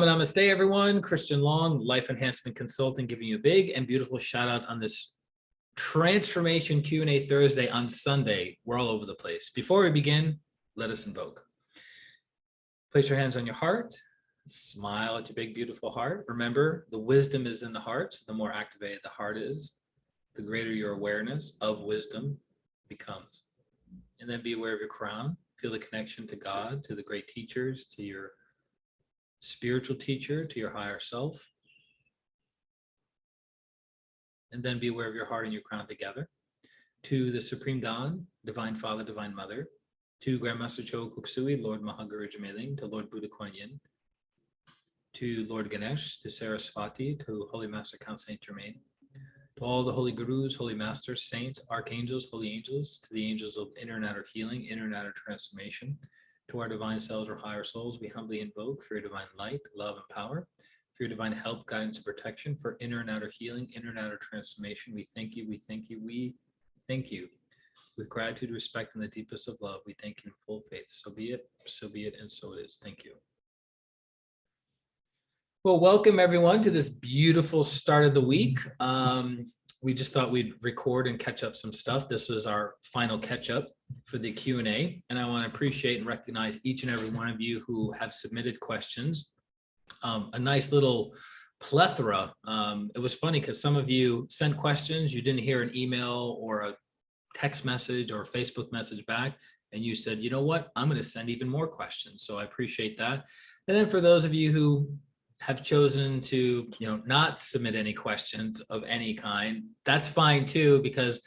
Namaste, everyone. Christian Long, Life Enhancement Consultant, giving you a big and beautiful shout out on this Transformation Q&A Thursday on Sunday. We're all over the place. Before we begin, let us invoke. Place your hands on your heart. Smile at your big, beautiful heart. Remember, the wisdom is in the heart. The more activated the heart is, the greater your awareness of wisdom becomes. And then be aware of your crown. Feel the connection to God, to the great teachers, to your spiritual teacher, to your higher self. And then be aware of your heart and your crown together. To the Supreme God, Divine Father, Divine Mother. To Grandmaster Cho Kuksui, Lord Mahaguru Jameling, to Lord Buddha Kuan Yin. To Lord Ganesh, to Saraswati, to Holy Master Count Saint Germain. To all the holy gurus, holy masters, saints, archangels, holy angels, to the angels of inner and outer healing, inner and outer transformation. To our divine selves or higher souls, we humbly invoke for your divine light, love, and power, for your divine help, guidance, and protection, for inner and outer healing, inner and outer transformation. We thank you, we thank you, we thank you. With gratitude, respect, and the deepest of love, we thank you in full faith. So be it, and so it is. Thank you. Well, welcome everyone to this beautiful start of the week. We just thought we'd record and catch up some stuff. This is our final catch up for the Q&A, and I want to appreciate and recognize each and every one of you who have submitted questions. A nice little plethora. It was funny because some of you sent questions, you didn't hear an email or a text message or a Facebook message back, and you said, you know what, I'm going to send even more questions. So I appreciate that. And then for those of you who have chosen to, not submit any questions of any kind, that's fine too, because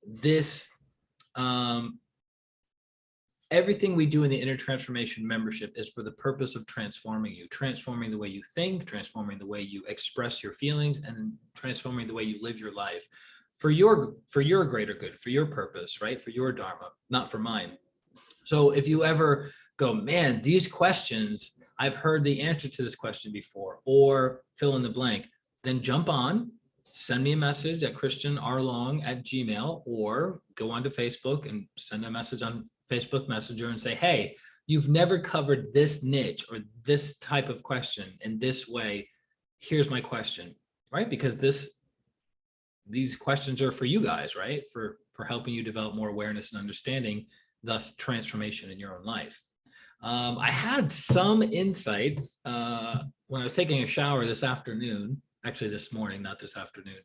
this, everything we do in the Inner Transformation membership is for the purpose of transforming you, transforming the way you think, transforming the way you express your feelings, and transforming the way you live your life for your greater good, for your purpose, right? For your dharma, not for mine. So if you ever go, man, these questions, I've heard the answer to this question before, or fill in the blank, then jump on, send me a message at christianrlong@gmail.com, or go onto Facebook and send a message on Facebook Messenger and say, hey, you've never covered this niche or this type of question in this way. Here's my question, right? Because these questions are for you guys, right? For helping you develop more awareness and understanding, thus transformation in your own life. I had some insight when I was taking a shower this afternoon, actually this morning, not this afternoon.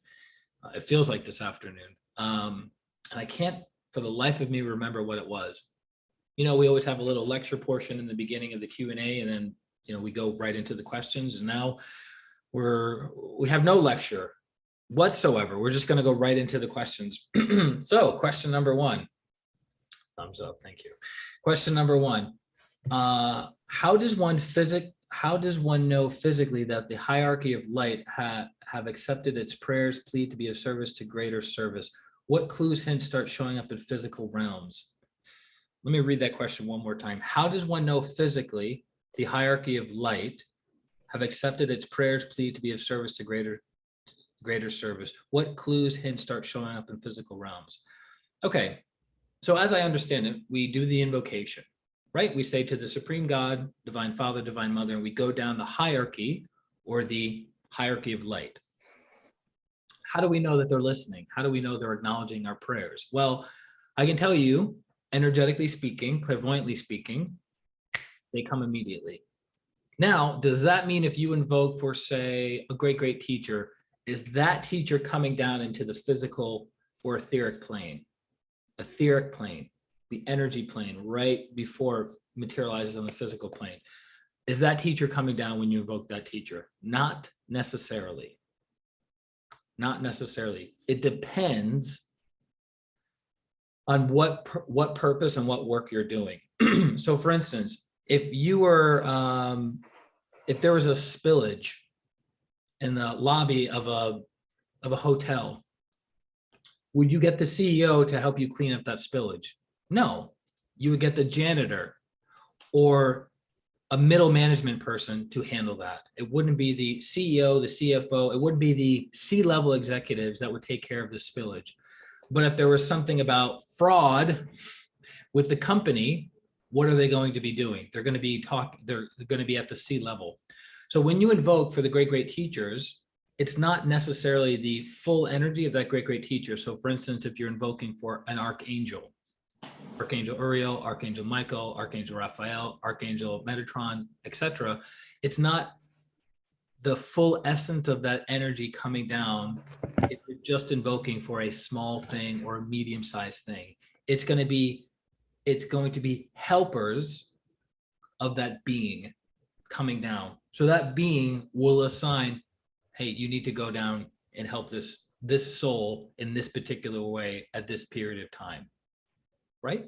It feels like this afternoon. And I can't for the life of me remember what it was. We always have a little lecture portion in the beginning of the Q&A, and then, we go right into the questions. And now we have no lecture whatsoever. We're just going to go right into the questions. So question number one, thumbs up. Thank you. Question number one. How does one know physically that the hierarchy of light have accepted its prayers, plea to be of service to greater service? What clues, hints start showing up in physical realms? Let me read that question one more time. How does one know physically the hierarchy of light have accepted its prayers, plea to be of service to greater service? What clues, hints start showing up in physical realms? Okay, so as I understand it, we do the invocation. Right? We say to the Supreme God, Divine Father, Divine Mother, and we go down the hierarchy or the hierarchy of light. How do we know that they're listening? How do we know they're acknowledging our prayers? Well, I can tell you, energetically speaking, clairvoyantly speaking, they come immediately. Now, does that mean if you invoke for, say, a great, great teacher, is that teacher coming down into the physical or etheric plane? Etheric plane. The energy plane right before it materializes on the physical plane. Is that teacher coming down when you invoke that teacher? Not necessarily. Not necessarily. It depends on what purpose and what work you're doing. So for instance, if there was a spillage in the lobby of a hotel, would you get the CEO to help you clean up that spillage? No, you would get the janitor or a middle management person to handle that. It wouldn't be the CEO, the CFO, it wouldn't be the C-level executives that would take care of the spillage. But if there was something about fraud with the company, what are they going to be doing? They're going to be at the C level. So when you invoke for the great, great teachers, it's not necessarily the full energy of that great, great teacher. So for instance, if you're invoking for an archangel, Archangel Uriel, Archangel Michael, Archangel Raphael, Archangel Metatron, etc., it's not the full essence of that energy coming down if you're just invoking for a small thing or a medium-sized thing. It's going to be helpers of that being coming down. So that being will assign, hey, you need to go down and help this soul in this particular way at this period of time, right?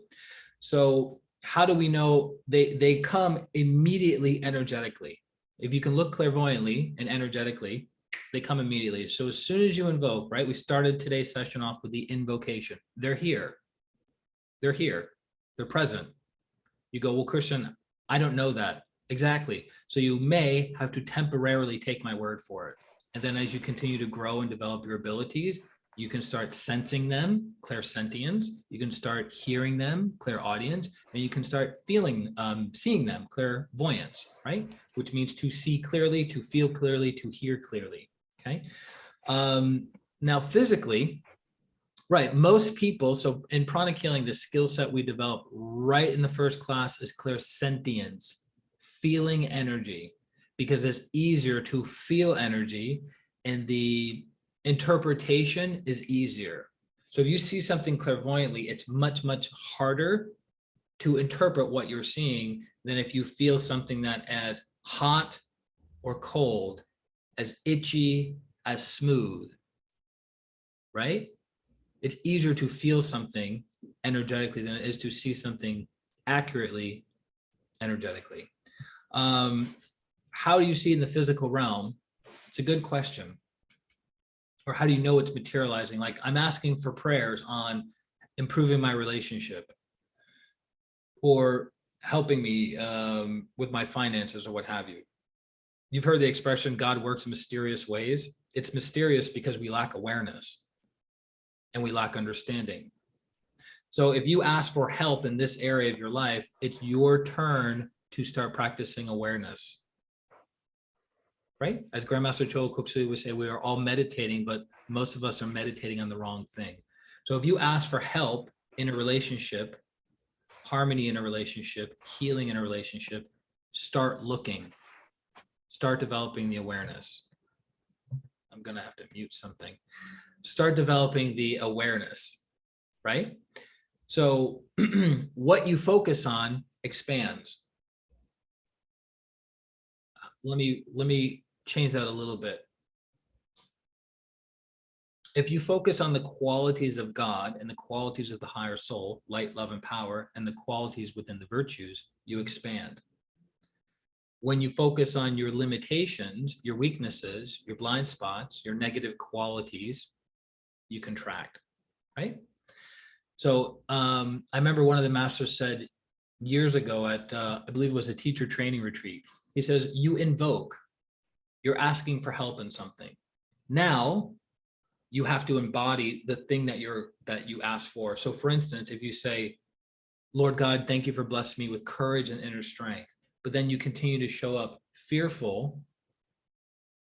So how do we know? They come immediately energetically. If you can look clairvoyantly and energetically, they come immediately. So as soon as you invoke, right? We started today's session off with the invocation. They're here. They're here. They're present. You go, well, Christian, I don't know that. Exactly. So you may have to temporarily take my word for it. And then as you continue to grow and develop your abilities, you can start sensing them, clairsentience. You can start hearing them, clairaudience, and you can start feeling, seeing them, clairvoyance, right? Which means to see clearly, to feel clearly, to hear clearly, okay? Now physically, right, most people, so in pranic healing, the skill set we develop right in the first class is clairsentience, feeling energy, because it's easier to feel energy and the interpretation is easier. So if you see something clairvoyantly, it's much, much harder to interpret what you're seeing than if you feel something that as hot or cold, as itchy, as smooth, right? It's easier to feel something energetically than it is to see something accurately energetically. How do you see in the physical realm? It's a good question. Or how do you know it's materializing? Like I'm asking for prayers on improving my relationship or helping me with my finances or what have you. You've heard the expression, God works in mysterious ways. It's mysterious because we lack awareness and we lack understanding. So if you ask for help in this area of your life, it's your turn to start practicing awareness. Right? As Grandmaster Chola Kuksu would say, we are all meditating, but most of us are meditating on the wrong thing. So if you ask for help in a relationship, harmony in a relationship, healing in a relationship, start looking, start developing the awareness. I'm going to have to mute something. Start developing the awareness, right? So what you focus on expands. Let me change that a little bit. If you focus on the qualities of God and the qualities of the higher soul, light, love, and power, and the qualities within the virtues, you expand. When you focus on your limitations, your weaknesses, your blind spots, your negative qualities, you contract, right? So I remember one of the masters said years ago at, I believe it was a teacher training retreat, he says, you invoke. You're asking for help in something. Now you have to embody the thing that you asked for. So for instance, if you say, Lord God, thank you for blessing me with courage and inner strength, but then you continue to show up fearful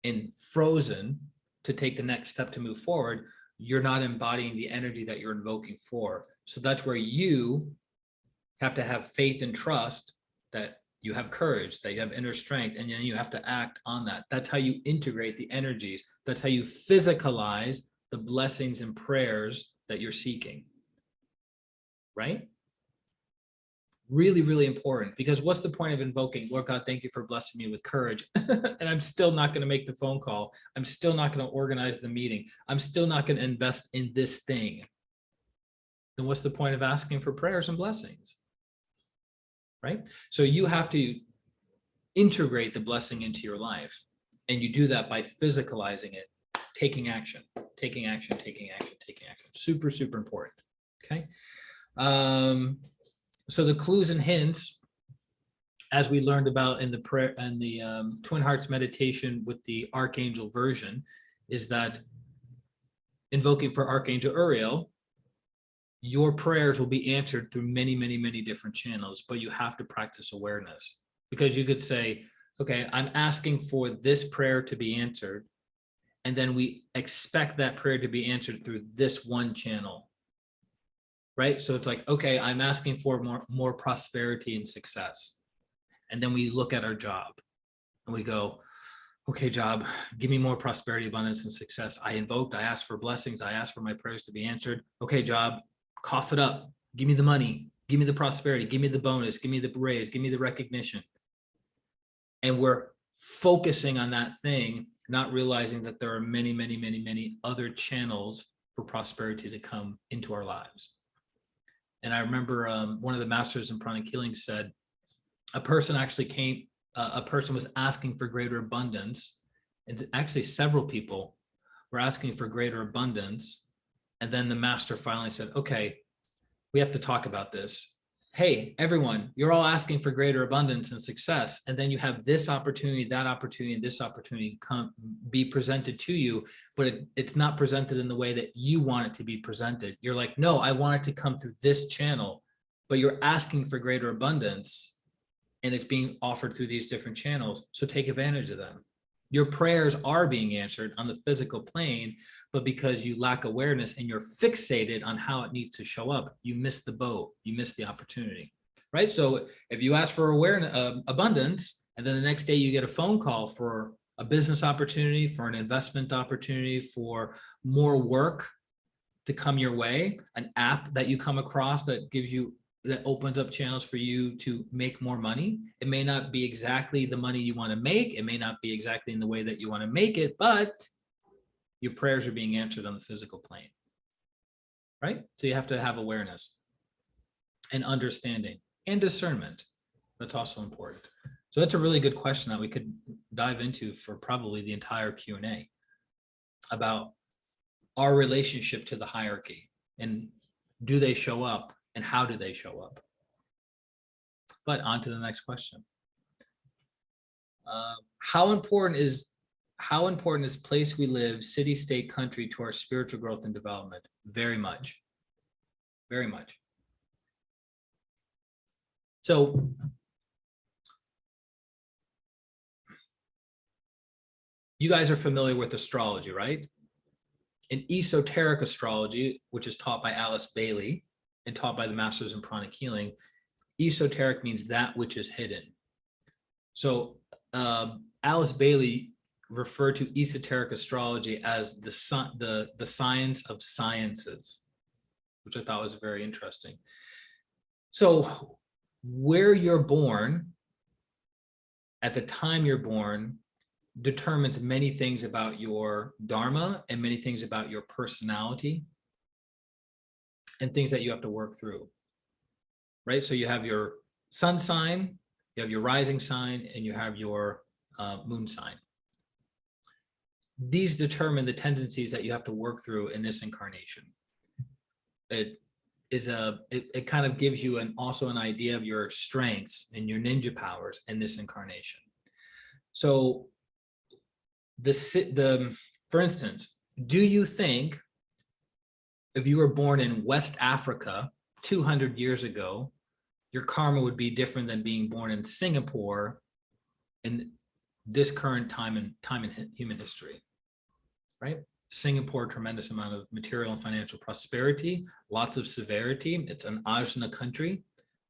and frozen to take the next step to move forward, you're not embodying the energy that you're invoking for. So that's where you have to have faith and trust that you have courage, that you have inner strength, and then you have to act on that. That's how you integrate the energies. That's how you physicalize the blessings and prayers that you're seeking, right? Really, really important, because what's the point of invoking, Lord God, thank you for blessing me with courage, and I'm still not going to make the phone call. I'm still not going to organize the meeting. I'm still not going to invest in this thing. Then what's the point of asking for prayers and blessings? Right? So you have to integrate the blessing into your life. And you do that by physicalizing it, taking action, taking action, taking action, taking action. Super, super important. Okay. So the clues and hints, as we learned about in the prayer and the Twin Hearts meditation with the Archangel version, is that invoking for Archangel Uriel, your prayers will be answered through many, many, many different channels, but you have to practice awareness, because you could say, okay, I'm asking for this prayer to be answered. And then we expect that prayer to be answered through this one channel. Right? So it's like, okay, I'm asking for more prosperity and success. And then we look at our job and we go, okay, job, give me more prosperity, abundance, and success. I invoked, I asked for blessings, I asked for my prayers to be answered. Okay, job, cough it up. Give me the money, give me the prosperity, give me the bonus, give me the raise, give me the recognition. And we're focusing on that thing, not realizing that there are many, many, many, many other channels for prosperity to come into our lives. And I remember one of the masters in pranic healing said, a person was asking for greater abundance. And actually several people were asking for greater abundance. And then the master finally said, okay, we have to talk about this. Hey, everyone, you're all asking for greater abundance and success. And then you have this opportunity, that opportunity, and this opportunity be presented to you, but it's not presented in the way that you want it to be presented. You're like, no, I want it to come through this channel, but you're asking for greater abundance and it's being offered through these different channels. So take advantage of them. Your prayers are being answered on the physical plane, but because you lack awareness and you're fixated on how it needs to show up, you miss the boat, you miss the opportunity, right? So if you ask for awareness, abundance, and then the next day you get a phone call for a business opportunity, for an investment opportunity, for more work to come your way, an app that you come across that opens up channels for you to make more money. It may not be exactly the money you want to make. It may not be exactly in the way that you want to make it, but your prayers are being answered on the physical plane, right? So you have to have awareness and understanding and discernment. That's also important. So that's a really good question that we could dive into for probably the entire Q&A about our relationship to the hierarchy and do they show up? And how do they show up? But on to the next question. How important is place we live, city, state, country to our spiritual growth and development? Very much. Very much. So you guys are familiar with astrology, right? In esoteric astrology, which is taught by Alice Bailey, and taught by the masters in pranic healing, esoteric means that which is hidden. So Alice Bailey referred to esoteric astrology as the science of sciences, which I thought was very interesting. So where you're born, at the time you're born, determines many things about your dharma and many things about your personality and things that you have to work through, right? So you have your sun sign, you have your rising sign, and you have your moon sign. These determine the tendencies that you have to work through in this incarnation. It kind of gives you also an idea of your strengths and your ninja powers in this incarnation. So for instance, do you think if you were born in West Africa 200 years ago, your karma would be different than being born in Singapore in this current time in human history, right? Singapore, tremendous amount of material and financial prosperity, lots of severity. It's an ajna country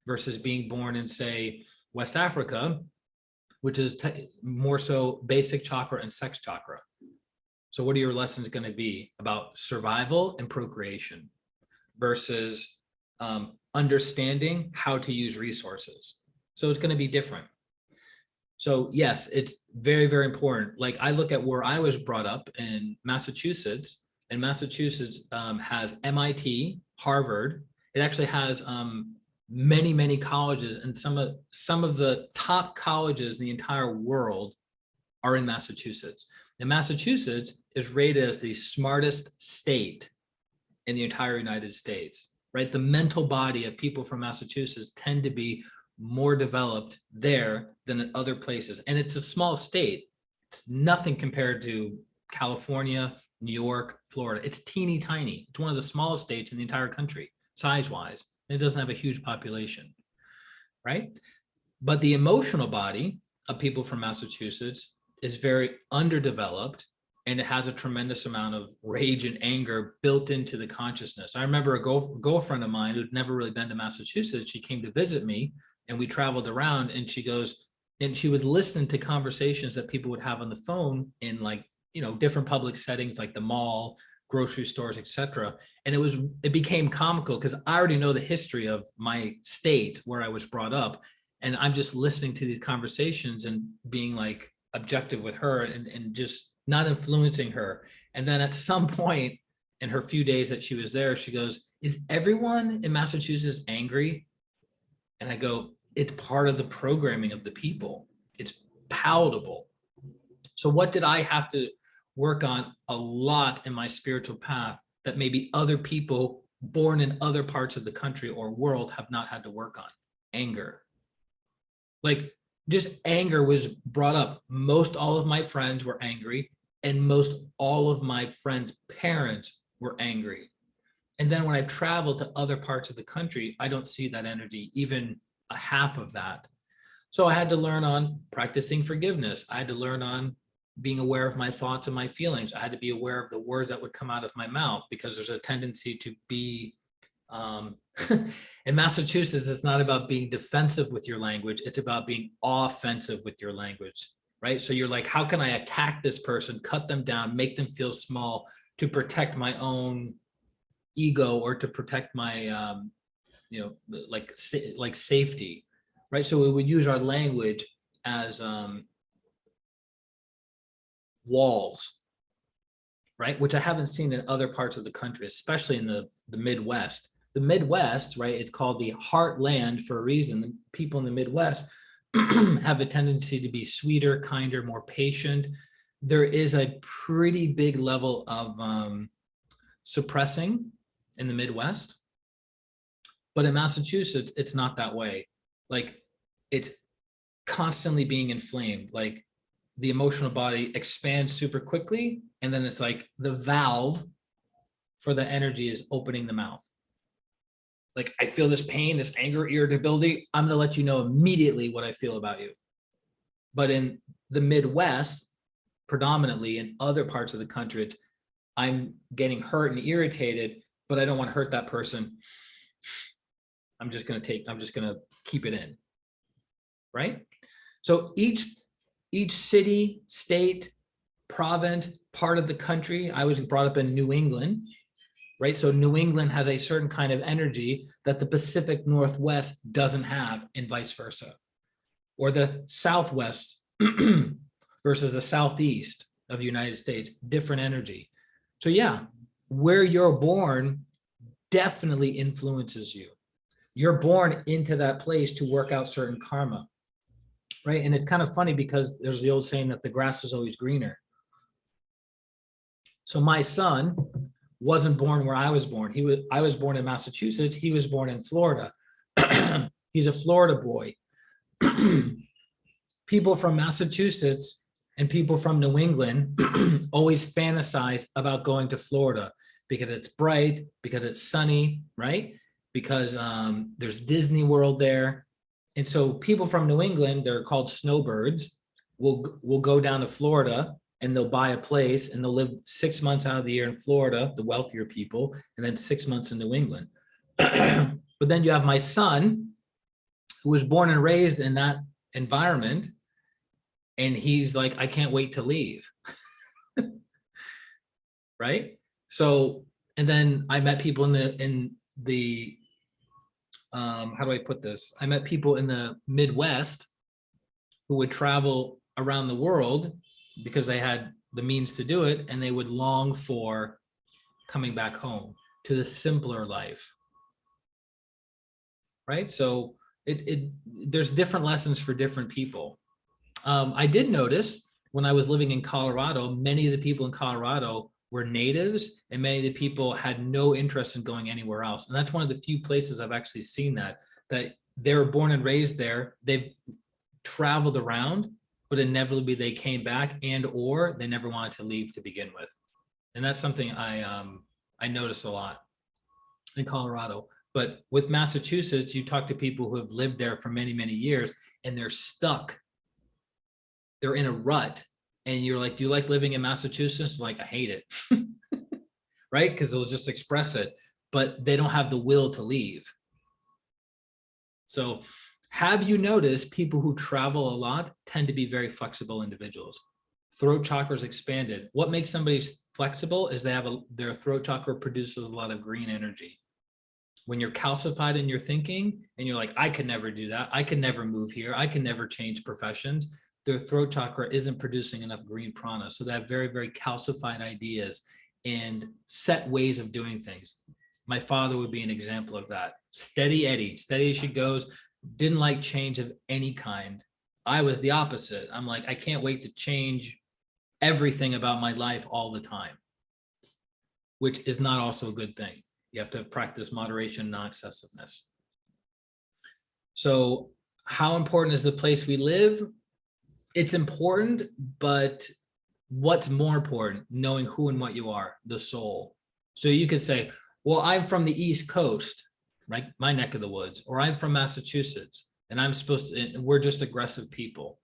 versus being born in, say, West Africa, which is more so basic chakra and sex chakra. So what are your lessons going to be about survival and procreation versus understanding how to use resources? So it's going to be different. So yes, it's very, very important. Like I look at where I was brought up in Massachusetts, and Massachusetts has MIT, Harvard. It actually has many, many colleges, and some of the top colleges in the entire world are in Massachusetts. And Massachusetts is rated as the smartest state in the entire United States, right? The mental body of people from Massachusetts tend to be more developed there than in other places. And it's a small state. It's nothing compared to California, New York, Florida. It's teeny tiny. It's one of the smallest states in the entire country, size-wise. And it doesn't have a huge population, right? But the emotional body of people from Massachusetts is very underdeveloped, and it has a tremendous amount of rage and anger built into the consciousness. I remember a girlfriend of mine who'd never really been to Massachusetts. She came to visit me and we traveled around, and she goes, and she would listen to conversations that people would have on the phone in, like, different public settings like the mall, grocery stores, etc. And it became comical because I already know the history of my state where I was brought up. And I'm just listening to these conversations and being like objective with her, and just not influencing her. And then at some point in her few days that she was there, she goes, "Is everyone in Massachusetts angry?" And I go, "It's part of the programming of the people. It's palatable." So what did I have to work on a lot in my spiritual path that maybe other people born in other parts of the country or world have not had to work on? Anger. Like, just anger was brought up. Most all of my friends were angry, and most all of my friends' parents were angry. And then when I traveled to other parts of the country, I don't see that energy, even a half of that. So I had to learn on practicing forgiveness. I had to learn on being aware of my thoughts and my feelings. I had to be aware of the words that would come out of my mouth, because there's a tendency to be, in Massachusetts, it's not about being defensive with your language. It's about being offensive with your language, right? So you're like, how can I attack this person, cut them down, make them feel small to protect my own ego, or to protect my, like safety, right? So we would use our language as walls, right? Which I haven't seen in other parts of the country, especially in the Midwest. The Midwest, right? It's called the heartland for a reason. The people in the Midwest have a tendency to be sweeter, kinder, more patient. There is a pretty big level of suppressing in the Midwest. But in Massachusetts, it's not that way. Like, it's constantly being inflamed. Like, the emotional body expands super quickly, and then it's like the valve for the energy is opening the mouth. Like, I feel this pain, this anger, irritability. I'm going to let you know immediately what I feel about you. But in the Midwest, predominantly, in other parts of the country, it's, I'm getting hurt and irritated, but I don't want to hurt that person. I'm just going to keep it in. Right? So each city, state, province, part of the country, I was brought up in New England, right? So New England has a certain kind of energy that the Pacific Northwest doesn't have, and vice versa. Or the Southwest versus the Southeast of the United States, different energy. So yeah, where you're born definitely influences you. You're born into that place to work out certain karma, right? And it's kind of funny because there's the old saying that the grass is always greener. So my son wasn't born where I was born. I was born in Massachusetts. He was born in Florida. He's a Florida boy. People from Massachusetts and people from New England always fantasize about going to Florida because it's bright, because it's sunny, right? Because there's Disney World there. And so people from New England, they're called snowbirds, will go down to Florida, and they'll buy a place, and they'll live 6 months out of the year in Florida, the wealthier people, and then 6 months in New England. But then you have my son, who was born and raised in that environment, and he's like, I can't wait to leave. Right? So, and then I met people in the how do I put this? I met people in the Midwest who would travel around the world because they had the means to do it, and they would long for coming back home to the simpler life. Right? So there's different lessons for different people. I did notice when I was living in Colorado, many of the people in Colorado were natives, and many of the people had no interest in going anywhere else. And that's one of the few places I've actually seen that they were born and raised there. They've traveled around, but inevitably they came back, and or they never wanted to leave to begin with. And that's something I noticed a lot in Colorado. But with Massachusetts, you talk to people who have lived there for many, many years, and they're stuck they're in a rut, and you're like, do you like living in Massachusetts? Like, I hate it. Right? Because they'll just express it, but they don't have the will to leave. So have you noticed people who travel a lot tend to be very flexible individuals? Throat chakra is expanded. What makes somebody flexible is they have their throat chakra produces a lot of green energy. When you're calcified in your thinking and you're like, I could never do that, I could never move here, I can never change professions, their throat chakra isn't producing enough green prana. So they have very, very calcified ideas and set ways of doing things. My father would be an example of that. Steady Eddie, steady as she goes, didn't like change of any kind. I was the opposite. I'm like, I can't wait to change everything about my life all the time, which is not also a good thing. You have to practice moderation, non-excessiveness. So how important is the place we live? It's important, but what's more important? Knowing who and what you are, the soul. So you could say, well, I'm from the East Coast, right? My neck of the woods, or I'm from Massachusetts, and I'm supposed to, and we're just aggressive people.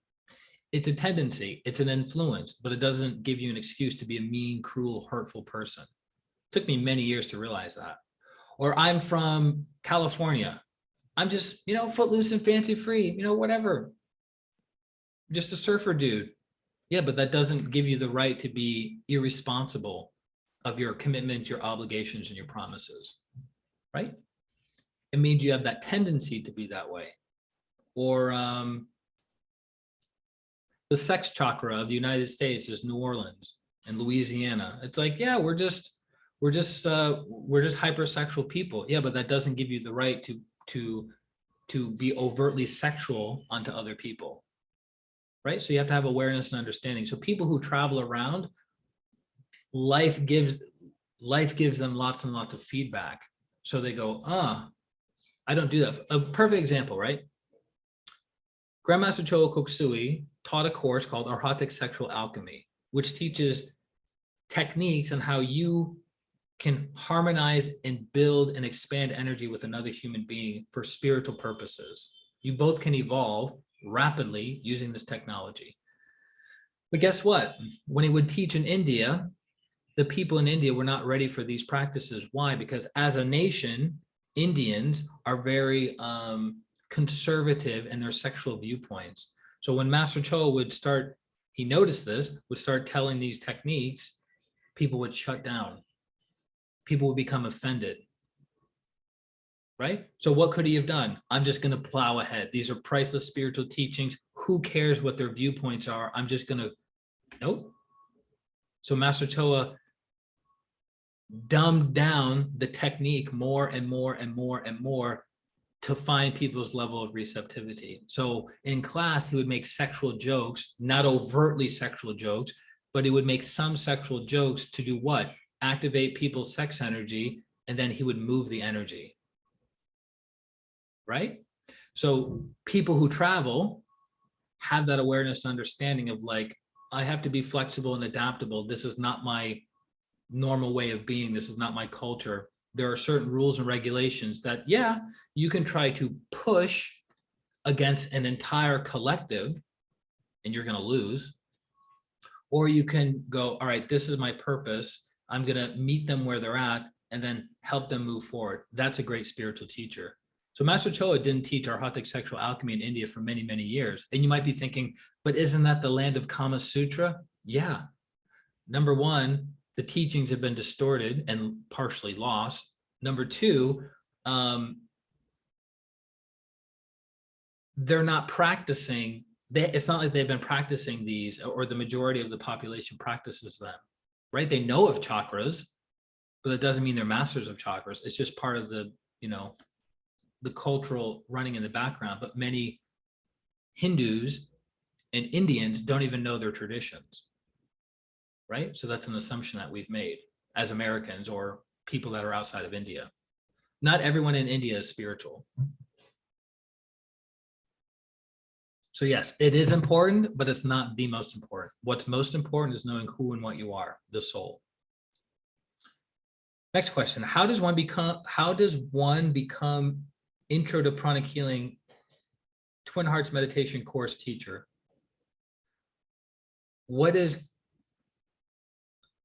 It's a tendency, it's an influence, but it doesn't give you an excuse to be a mean, cruel, hurtful person. It took me many years to realize that. Or I'm from California. I'm just, footloose and fancy free, whatever. Just a surfer dude. Yeah, but that doesn't give you the right to be irresponsible of your commitment, your obligations, and your promises, right? It means you have that tendency to be that way. Or the sex chakra of the United States is New Orleans and Louisiana. It's like, yeah, we're just hypersexual people. Yeah, but that doesn't give you the right to be overtly sexual onto other people, right? So you have to have awareness and understanding. So people who travel around, life gives them lots and lots of feedback. So they go, I don't do that. A perfect example, right? Grandmaster Choa Koksui taught a course called Arhatic Sexual Alchemy, which teaches techniques on how you can harmonize and build and expand energy with another human being for spiritual purposes. You both can evolve rapidly using this technology. But guess what? When he would teach in India, the people in India were not ready for these practices. Why? Because as a nation, Indians are very conservative in their sexual viewpoints. So when Master Choa would start, he noticed this, would start telling these techniques, people would shut down. People would become offended, right? So what could he have done? I'm just going to plow ahead. These are priceless spiritual teachings. Who cares what their viewpoints are? I'm just going to, nope. So Master Choa dumbed down the technique more and more and more and more to find people's level of receptivity. So in class, he would make sexual jokes, not overtly sexual jokes, but he would make some sexual jokes to do what? Activate people's sex energy, and then he would move the energy, right? So people who travel have that awareness and understanding of like, I have to be flexible and adaptable. This is not my normal way of being. This is not my culture. There are certain rules and regulations that, yeah, you can try to push against an entire collective and you're going to lose. Or you can go, all right, this is my purpose. I'm going to meet them where they're at and then help them move forward. That's a great spiritual teacher. So Master Choa didn't teach Arhatic sexual alchemy in India for many, many years. And you might be thinking, but isn't that the land of Kama Sutra? Yeah. Number one, the teachings have been distorted and partially lost. Number two, they're not practicing. It's not like they've been practicing these, or the majority of the population practices them, right? They know of chakras, but that doesn't mean they're masters of chakras. It's just part of the, the cultural running in the background. But many Hindus and Indians don't even know their traditions, right? So that's an assumption that we've made as Americans or people that are outside of India. Not everyone in India is spiritual. So yes, it is important, but it's not the most important. What's most important is knowing who and what you are, the soul. Next question, how does one become Intro to Pranic Healing Twin Hearts meditation course teacher? what is,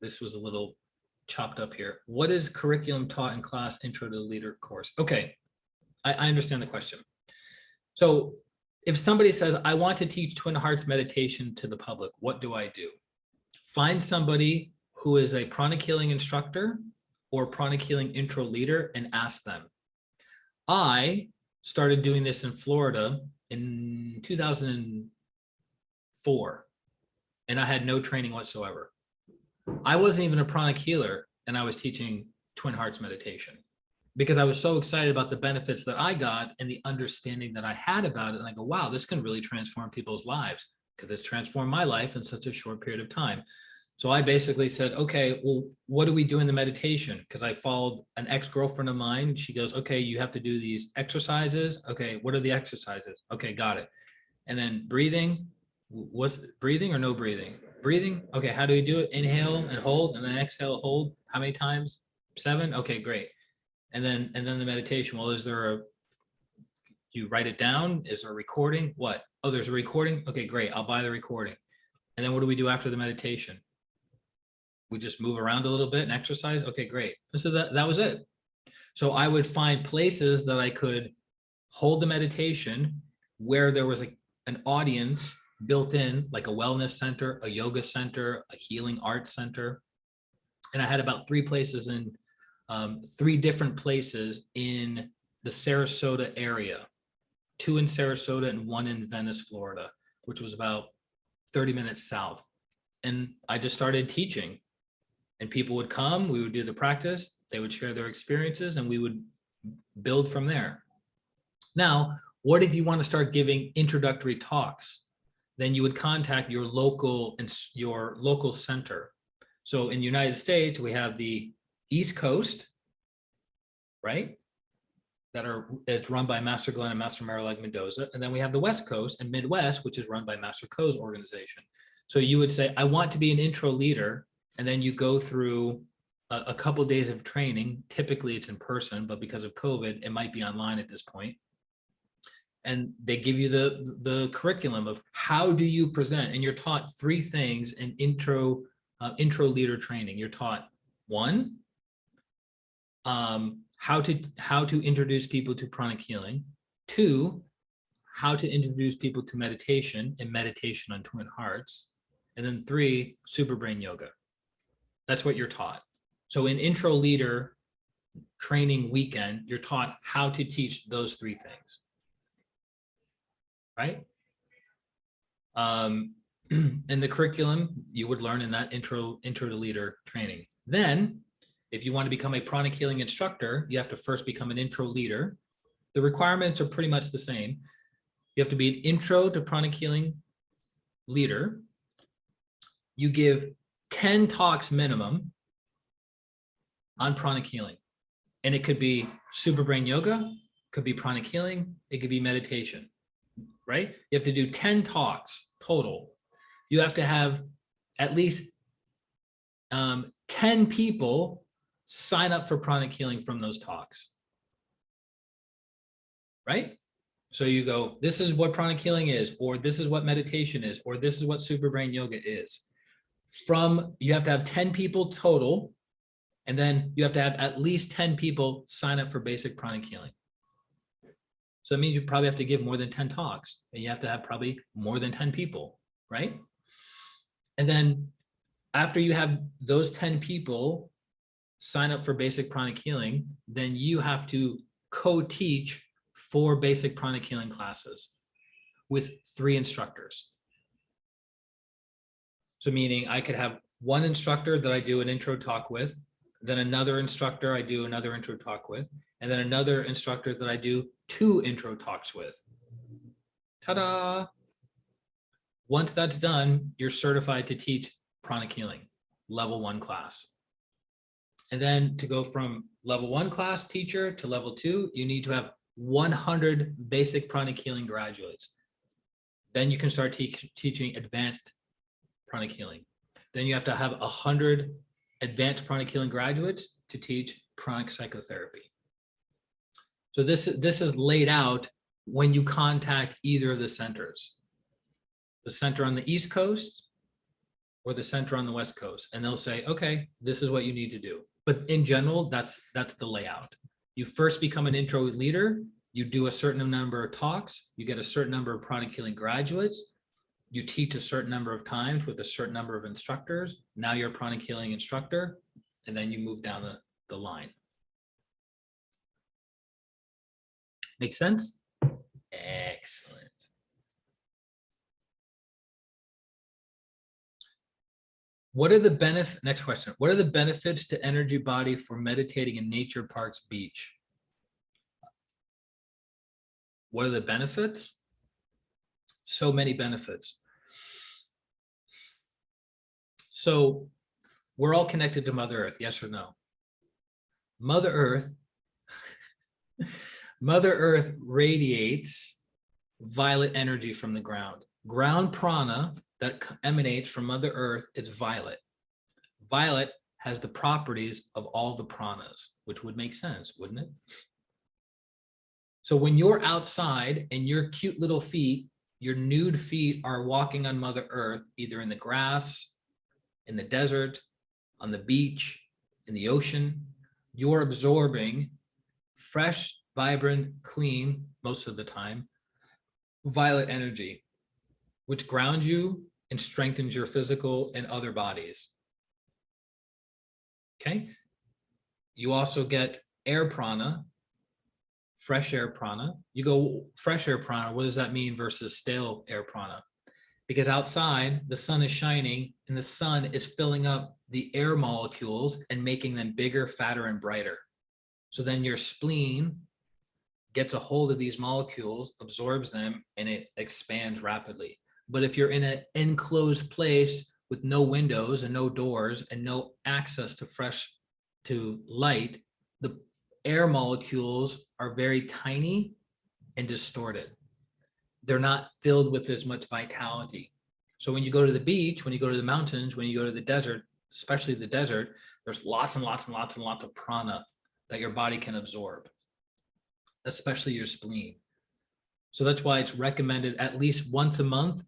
this was a little chopped up here. What is curriculum taught in class intro to the leader course? Okay, I understand the question. So if somebody says, I want to teach Twin Hearts meditation to the public, what do I do? Find somebody who is a pranic healing instructor or pranic healing intro leader and ask them. I started doing this in Florida in 2004, and I had no training whatsoever. I wasn't even a pranic healer, and I was teaching Twin Hearts meditation because I was so excited about the benefits that I got and the understanding that I had about it. And I go, wow, this can really transform people's lives, because it's transformed my life in such a short period of time. So I basically said, okay, well, what do we do in the meditation? Because I followed an ex-girlfriend of mine. She goes, okay, you have to do these exercises. Okay, what are the exercises? Okay, got it. And then breathing, was breathing or no breathing? Breathing, okay, how do we do it? Inhale and hold, and then exhale, hold. How many times? 7? Okay, great. And then the meditation. Well, is there a, do you write it down? Is there a recording? What? Oh, there's a recording? Okay, great. I'll buy the recording. And then what do we do after the meditation? We just move around a little bit and exercise. Okay, great. And so that was it. So I would find places that I could hold the meditation where there was an audience built in, like a wellness center, a yoga center, a healing arts center. And I had about 3 places in 3 different places in the Sarasota area, 2 in Sarasota and 1 in Venice, Florida, which was about 30 minutes south. And I just started teaching, and people would come, we would do the practice, they would share their experiences, and we would build from there. Now, what if you want to start giving introductory talks? Then you would contact your local center. So in the United States, we have the East Coast, right? It's run by Master Glenn and Master Marilag Mendoza. And then we have the West Coast and Midwest, which is run by Master Ko's organization. So you would say, I want to be an intro leader. And then you go through a couple of days of training. Typically it's in person, but because of COVID, it might be online at this point. And they give you the curriculum of how do you present, and you're taught 3 things in intro leader training. You're taught 1, how to introduce people to pranic healing. 2, how to introduce people to meditation and meditation on Twin Hearts. And then 3, super brain yoga. That's what you're taught. So in intro leader training weekend, you're taught how to teach those 3 things. Right? In the curriculum, you would learn in that intro to leader training. Then, if you want to become a pranic healing instructor, you have to first become an intro leader. The requirements are pretty much the same. You have to be an intro to pranic healing leader. You give 10 talks minimum on pranic healing. And it could be super brain yoga, could be pranic healing, it could be meditation. Right? You have to do 10 talks total. You have to have at least 10 people sign up for pranic healing from those talks. Right? So you go, this is what pranic healing is, or this is what meditation is, or this is what super brain yoga is. You have to have 10 people total, and then you have to have at least 10 people sign up for basic pranic healing. So it means you probably have to give more than 10 talks, and you have to have probably more than 10 people, right? And then after you have those 10 people sign up for basic pranic healing, then you have to co-teach 4 basic pranic healing classes with 3 instructors. So meaning I could have 1 instructor that I do an intro talk with, then another instructor I do another intro talk with, and then another instructor that I do 2 intro talks with. Ta-da! Once that's done, you're certified to teach pranic healing, level 1 class. And then to go from level 1 class teacher to level 2, you need to have 100 basic pranic healing graduates. Then you can start teaching advanced pranic healing. Then you have to have 100 advanced pranic healing graduates to teach pranic psychotherapy. So this is laid out when you contact either of the centers. The center on the East Coast or the center on the West Coast, and they'll say, okay, this is what you need to do. But in general, that's the layout. You first become an intro leader, you do a certain number of talks, you get a certain number of pranic healing graduates, you teach a certain number of times with a certain number of instructors. Now you're a pranic healing instructor, and then you move down the line. Make sense? Excellent. What are the benefits? Next question. What are the benefits to energy body for meditating in nature parks beach? What are the benefits? So many benefits. So we're all connected to Mother Earth, yes or no? Mother Earth radiates violet energy from the ground. Ground prana that emanates from Mother Earth is violet. Violet has the properties of all the pranas, which would make sense, wouldn't it? So when you're outside and your cute little feet, your nude feet are walking on Mother Earth, either in the grass, in the desert, on the beach, in the ocean, you're absorbing fresh, vibrant, clean, most of the time, violet energy, which grounds you and strengthens your physical and other bodies. Okay. You also get air prana, fresh air prana. You go fresh air prana, what does that mean versus stale air prana? Because outside the sun is shining and the sun is filling up the air molecules and making them bigger, fatter, and brighter. So then your spleen gets a hold of these molecules, absorbs them, and it expands rapidly. But if you're in an enclosed place with no windows and no doors and no access to light, the air molecules are very tiny and distorted. They're not filled with as much vitality. So when you go to the beach, when you go to the mountains, when you go to the desert, especially the desert, there's lots and lots and lots and lots of prana that your body can absorb, especially your spleen. So that's why it's recommended at least once a month,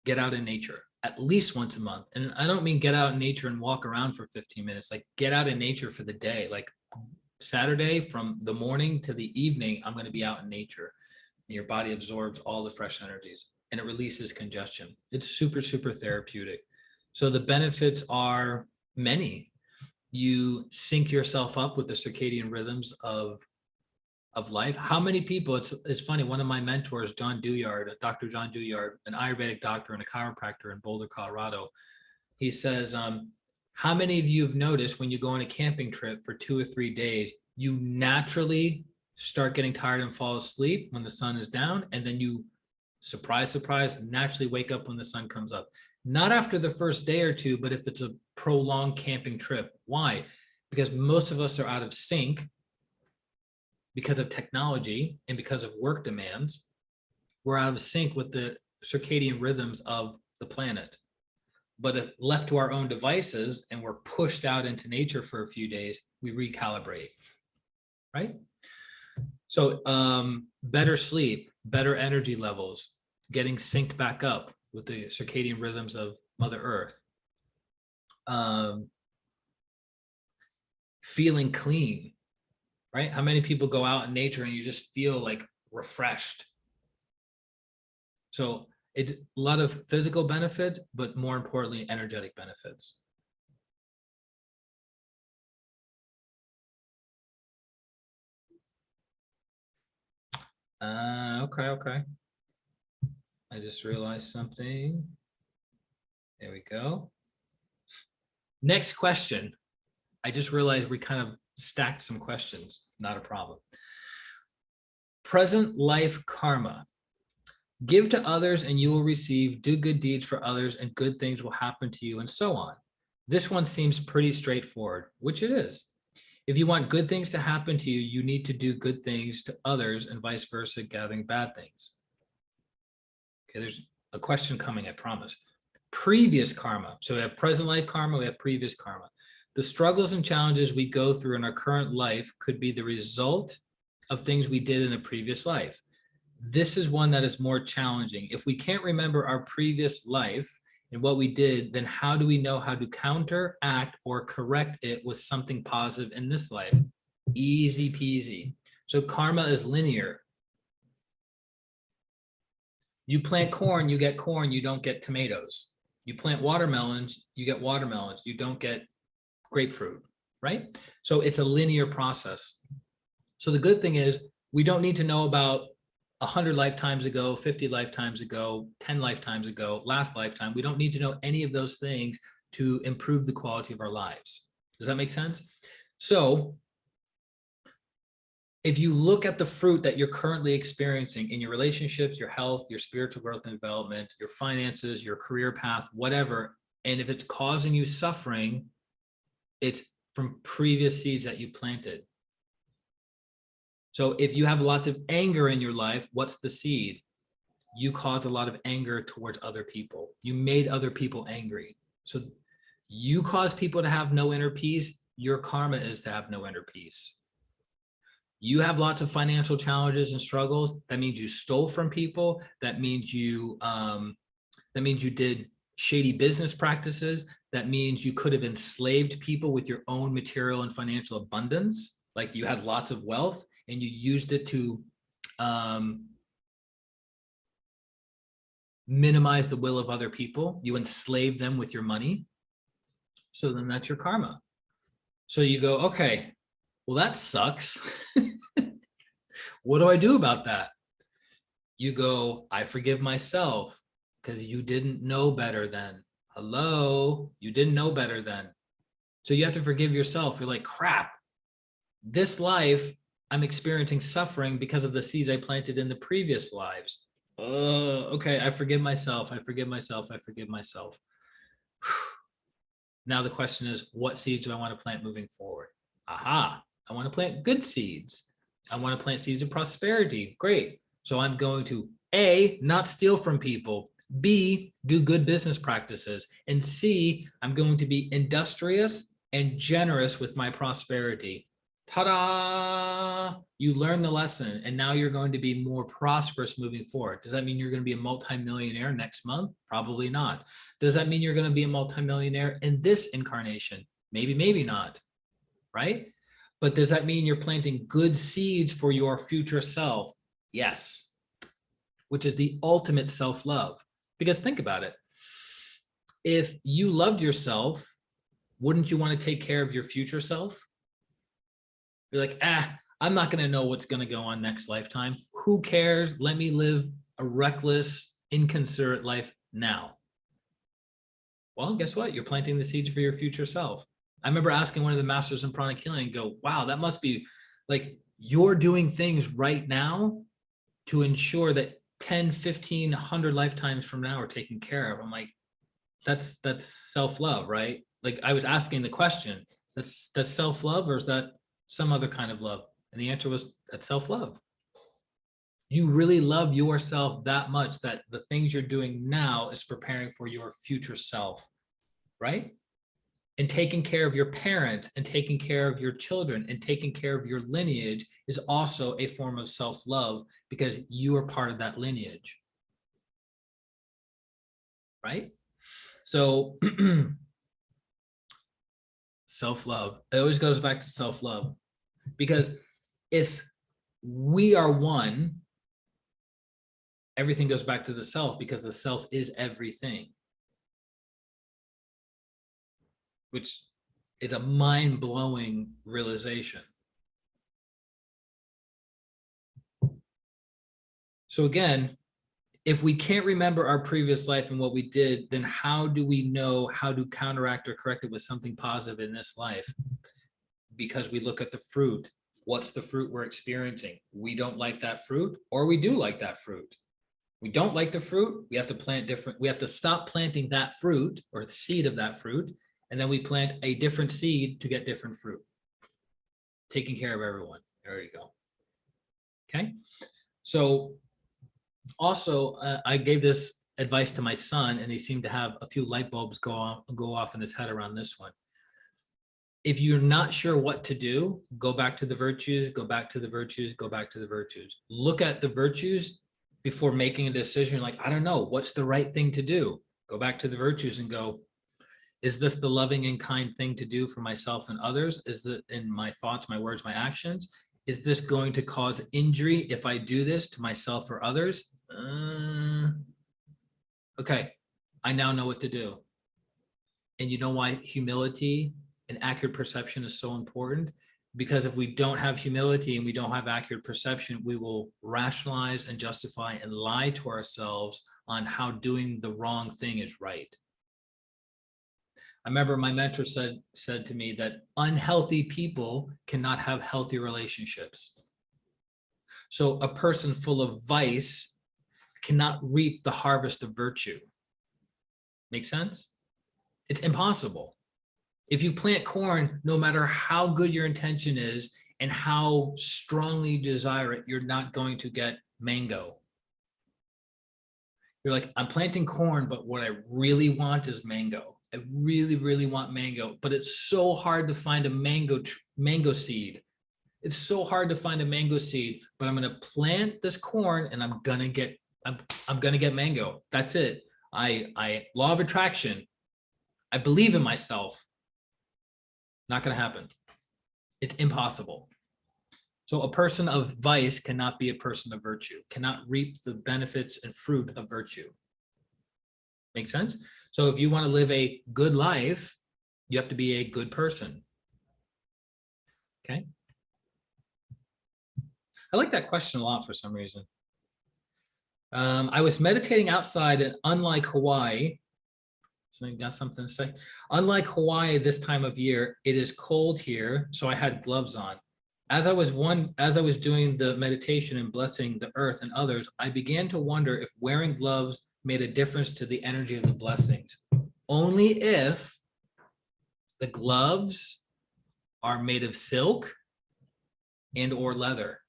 get out in nature, at least once a month. And I don't mean get out in nature and walk around for 15 minutes, like get out in nature for the day. Like Saturday from the morning to the evening, I'm going to be out in nature. And your body absorbs all the fresh energies and it releases congestion. It's super, super therapeutic. So the benefits are many. You sync yourself up with the circadian rhythms of life. How many people, it's funny, one of my mentors, Dr. John Douillard, an Ayurvedic doctor and a chiropractor in Boulder, Colorado, he says, how many of you have noticed when you go on a camping trip for 2 or 3 days, you naturally start getting tired and fall asleep when the sun is down, and then you, surprise, surprise, naturally wake up when the sun comes up. Not after the first day or two, but if it's a prolonged camping trip. Why? Because most of us are out of sync because of technology and because of work demands. We're out of sync with the circadian rhythms of the planet. But if left to our own devices and we're pushed out into nature for a few days, we recalibrate, right? So better sleep, better energy levels, getting synced back up with the circadian rhythms of Mother Earth. Feeling clean, right? How many people go out in nature and you just feel like refreshed? So it's a lot of physical benefit, but more importantly, energetic benefits. Okay. I just realized something. There we go. Next question. I just realized we kind of stacked some questions. Not a problem. Present life karma. Give to others and you will receive. Do good deeds for others and good things will happen to you, and so on. This one seems pretty straightforward, which it is. If you want good things to happen to you, you need to do good things to others and vice versa, gathering bad things. Okay, there's a question coming, I promise. Previous karma. So we have present life karma, we have previous karma. The struggles and challenges we go through in our current life could be the result of things we did in a previous life. This is one that is more challenging. If we can't remember our previous life and what we did, then how do we know how to counteract or correct it with something positive in this life? Easy peasy. So karma is linear. You plant corn, you get corn, you don't get tomatoes. You plant watermelons, you get watermelons, you don't get grapefruit, right? So it's a linear process. So the good thing is we don't need to know about 100 lifetimes ago, 50 lifetimes ago, 10 lifetimes ago, last lifetime. We don't need to know any of those things to improve the quality of our lives. Does that make sense? So if you look at the fruit that you're currently experiencing in your relationships, your health, your spiritual growth and development, your finances, your career path, whatever, and if it's causing you suffering, it's from previous seeds that you planted. So if you have lots of anger in your life, what's the seed? You caused a lot of anger towards other people. You made other people angry. So you cause people to have no inner peace. Your karma is to have no inner peace. You have lots of financial challenges and struggles. That means you stole from people. That means you did shady business practices. That means you could have enslaved people with your own material and financial abundance. Like you had lots of wealth and you used it to minimize the will of other people. You enslaved them with your money. So then that's your karma. So you go, okay, well, that sucks. What do I do about that? You go, I forgive myself because you didn't know better then. Hello, you didn't know better then. So you have to forgive yourself. You're like, crap, this life, I'm experiencing suffering because of the seeds I planted in the previous lives. Okay, I forgive myself. I forgive myself. I forgive myself. Now the question is, what seeds do I want to plant moving forward? Aha, I want to plant good seeds. I want to plant seeds of prosperity. Great. So I'm going to A, not steal from people. B, do good business practices. And C, I'm going to be industrious and generous with my prosperity. Ta-da! You learn the lesson and now you're going to be more prosperous moving forward. Does that mean you're going to be a multimillionaire next month? Probably not. Does that mean you're going to be a multimillionaire in this incarnation? Maybe, maybe not, right? But does that mean you're planting good seeds for your future self? Yes, which is the ultimate self-love. Because think about it. If you loved yourself, wouldn't you want to take care of your future self? You're like, I'm not going to know what's going to go on next lifetime. Who cares? Let me live a reckless, inconsiderate life now. Well, guess what? You're planting the seeds for your future self. I remember asking one of the masters in pranic healing, go, wow, that must be like you're doing things right now to ensure that 10, 15, 100 lifetimes from now are taken care of. I'm like, that's self-love, right? Like I was asking the question, that's self-love or is that some other kind of love? And the answer was that's self-love. You really love yourself that much that the things you're doing now is preparing for your future self, right? And taking care of your parents and taking care of your children and taking care of your lineage is also a form of self-love because you are part of that lineage, right? So self-love, it always goes back to self-love because if we are one, everything goes back to the self because the self is everything, which is a mind-blowing realization. So again, if we can't remember our previous life and what we did, then how do we know how to counteract or correct it with something positive in this life? Because we look at the fruit. What's the fruit we're experiencing? We don't like that fruit, or we do like that fruit. We don't like the fruit, we have to plant different, we have to stop planting that fruit or the seed of that fruit, and then we plant a different seed to get different fruit. Taking care of everyone. There you go. Okay. So also, I gave this advice to my son, and he seemed to have a few light bulbs go off in his head around this one. If you're not sure what to do, go back to the virtues, go back to the virtues, go back to the virtues. Look at the virtues before making a decision. Like, I don't know, what's the right thing to do? Go back to the virtues and go, is this the loving and kind thing to do for myself and others? Is it in my thoughts, my words, my actions? Is this going to cause injury if I do this to myself or others? Okay, I now know what to do. And you know why humility and accurate perception is so important? Because if we don't have humility and we don't have accurate perception, we will rationalize and justify and lie to ourselves on how doing the wrong thing is right. I remember my mentor said to me that unhealthy people cannot have healthy relationships. So a person full of vice cannot reap the harvest of virtue. Make sense? It's impossible. If you plant corn, no matter how good your intention is and how strongly you desire it, you're not going to get mango. You're like, I'm planting corn, but what I really want is mango. I really, really want mango, but it's so hard to find a mango seed. It's so hard to find a mango seed, but I'm going to plant this corn and I'm going to get mango. That's it. I law of attraction. I believe in myself. Not going to happen. It's impossible. So a person of vice cannot be a person of virtue, cannot reap the benefits and fruit of virtue. Make sense? So if you want to live a good life, you have to be a good person. Okay. I like that question a lot for some reason. I was meditating outside, and unlike Hawaii, so you got something to say? Unlike Hawaii this time of year, it is cold here, so I had gloves on. As I was doing the meditation and blessing the earth and others, I began to wonder if wearing gloves made a difference to the energy of the blessings. Only if the gloves are made of silk and or leather.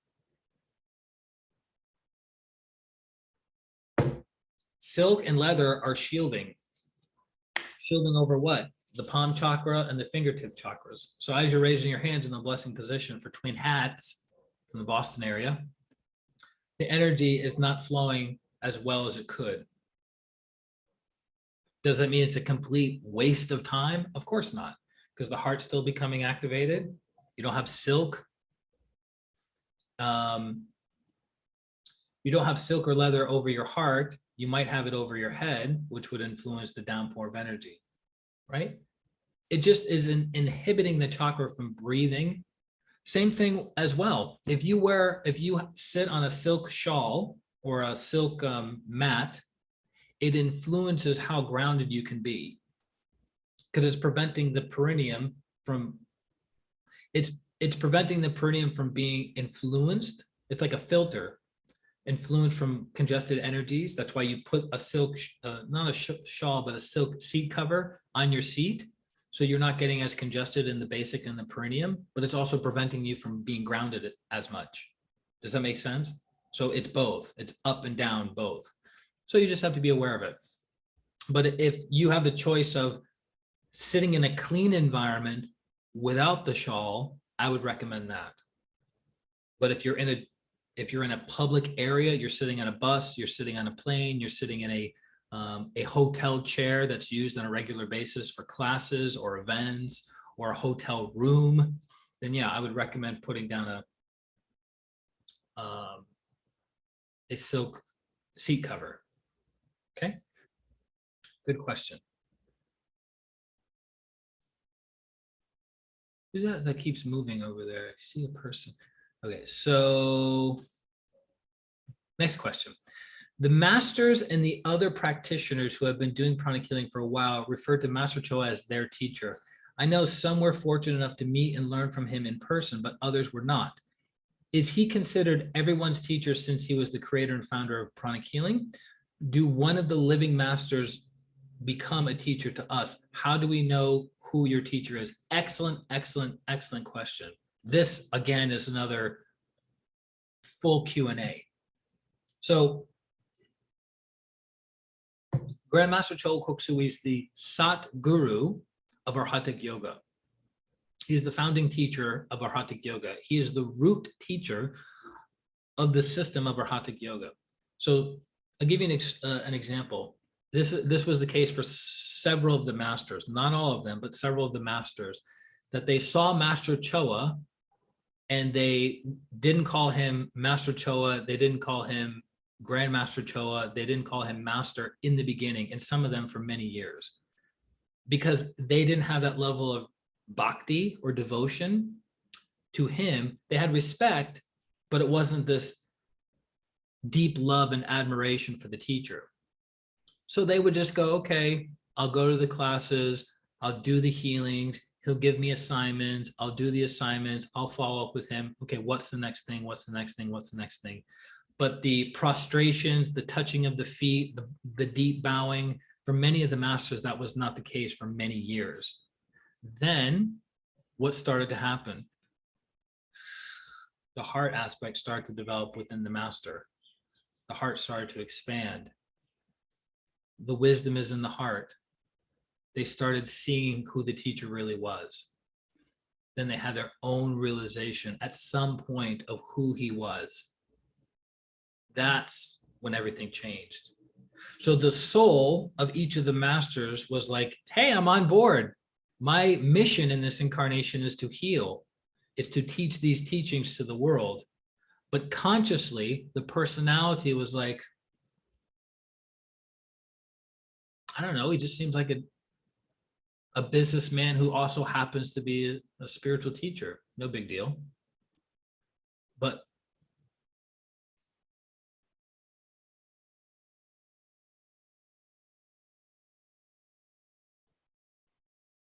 Silk and leather are shielding. Shielding over what? The palm chakra and the fingertip chakras. So as you're raising your hands in the blessing position for twin hats from the Boston area, the energy is not flowing as well as it could. Does that mean it's a complete waste of time? Of course not, because the heart's still becoming activated. You don't have silk. You don't have silk or leather over your heart. You might have it over your head, which would influence the downpour of energy, right? It just is inhibiting the chakra from breathing. Same thing as well. If you sit on a silk shawl or a silk mat, it influences how grounded you can be, because it's preventing the perineum from, it's preventing the perineum from being influenced. It's like a filter, influenced from congested energies. That's why you put a silk, not a shawl, but a silk seat cover on your seat, so you're not getting as congested in the basic and the perineum, but it's also preventing you from being grounded as much. Does that make sense? So it's both. It's up and down both. So you just have to be aware of it. But if you have the choice of sitting in a clean environment without the shawl, I would recommend that. But if you're in a public area, you're sitting on a bus, you're sitting on a plane, you're sitting in a hotel chair that's used on a regular basis for classes or events, or a hotel room, then yeah, I would recommend putting down a silk seat cover. Okay, good question. Who's that keeps moving over there? I see a person. Okay, so next question. The masters and the other practitioners who have been doing pranic healing for a while refer to Master Cho as their teacher. I know some were fortunate enough to meet and learn from him in person, but others were not. Is he considered everyone's teacher since he was the creator and founder of pranic healing? Do one of the living masters become a teacher to us? How do we know who your teacher is? Excellent, excellent, excellent question. This, again, is another full Q&A. So Grandmaster Cho Koksui is the Sat Guru of Arhatic Yoga. He's the founding teacher of Arhatic Yoga. He is the root teacher of the system of Arhatic Yoga. So I'll give you an example. this was the case for several of the masters, not all of them, but several of the masters, that they saw Master Choa and they didn't call him Master Choa, they didn't call him Grandmaster Choa, they didn't call him Master in the beginning, and some of them for many years, because they didn't have that level of bhakti or devotion to him. They had respect, but it wasn't this deep love and admiration for the teacher. So they would just go, okay, I'll go to the classes, I'll do the healings, he'll give me assignments, I'll do the assignments, I'll follow up with him. Okay, what's the next thing? What's the next thing? What's the next thing? But the prostrations, the touching of the feet, the deep bowing, for many of the masters, that was not the case for many years. Then what started to happen? The heart aspect started to develop within the master. The heart started to expand. The wisdom is in the heart. They started seeing who the teacher really was. Then they had their own realization at some point of who he was. That's when everything changed. So the soul of each of the masters was like, hey, I'm on board. My mission in this incarnation is to heal. It's to teach these teachings to the world. But consciously, the personality was like, I don't know, he just seems like a businessman who also happens to be a spiritual teacher. No big deal. But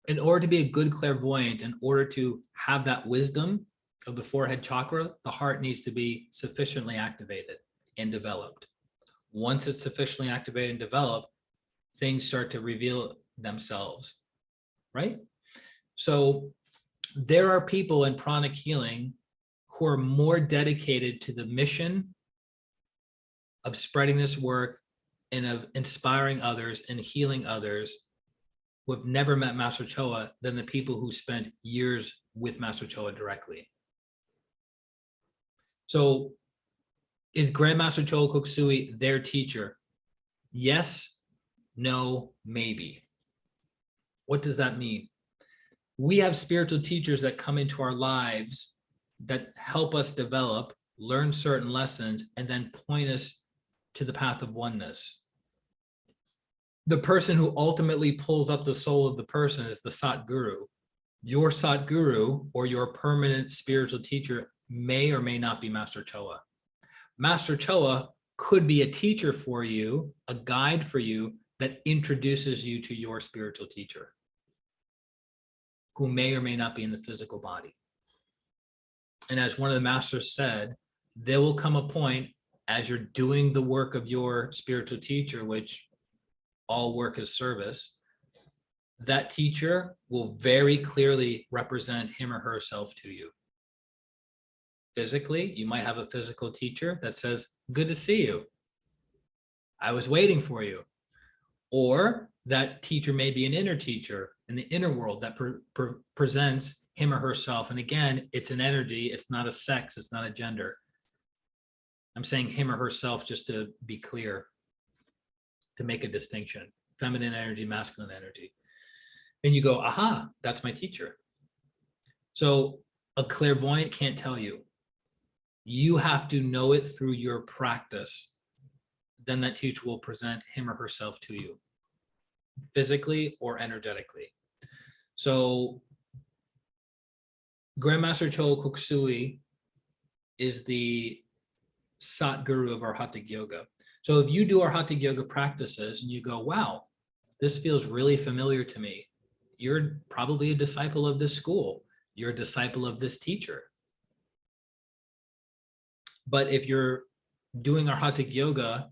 in order to be a good clairvoyant, in order to have that wisdom of the forehead chakra, the heart needs to be sufficiently activated and developed. Once it's sufficiently activated and developed, things start to reveal themselves, right? So there are people in pranic healing who are more dedicated to the mission of spreading this work and of inspiring others and healing others who have never met Master Choa than the people who spent years with Master Choa directly. So is Grandmaster Choa Koksui their teacher? Yes, no, maybe. What does that mean? We have spiritual teachers that come into our lives that help us develop, learn certain lessons, and then point us to the path of oneness. The person who ultimately pulls up the soul of the person is the Satguru. Your Satguru or your permanent spiritual teacher may or may not be Master Choa. Master Choa could be a teacher for you, a guide for you that introduces you to your spiritual teacher, who may or may not be in the physical body. And as one of the masters said, there will come a point as you're doing the work of your spiritual teacher, which all work is service, that teacher will very clearly represent him or herself to you. Physically, you might have a physical teacher that says, good to see you. I was waiting for you. Or that teacher may be an inner teacher in the inner world that presents him or herself. And again, it's an energy. It's not a sex. It's not a gender. I'm saying him or herself just to be clear, to make a distinction. Feminine energy, masculine energy. And you go, aha, that's my teacher. So a clairvoyant can't tell you. You have to know it through your practice. Then that teacher will present him or herself to you, physically or energetically. So Grandmaster Choa Koksui is the Satguru of our Hatha Yoga. So if you do our Hatha Yoga practices and you go, wow, this feels really familiar to me, you're probably a disciple of this school. You're a disciple of this teacher. But if you're doing our Hatha Yoga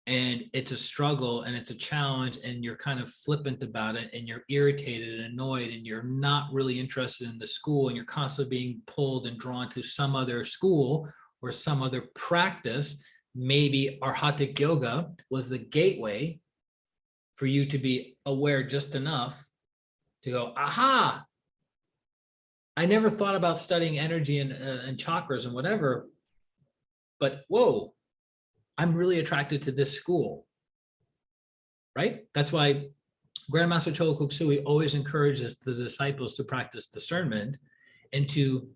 and it's a struggle and it's a challenge and you're kind of flippant about it and you're irritated and annoyed and you're not really interested in the school and you're constantly being pulled and drawn to some other school or some other practice, maybe our Hatha Yoga was the gateway for you to be aware just enough to go, aha, I never thought about studying energy and chakras and whatever, but whoa, I'm really attracted to this school. right? That's why Grandmaster Chola Koksui always encourages the disciples to practice discernment and to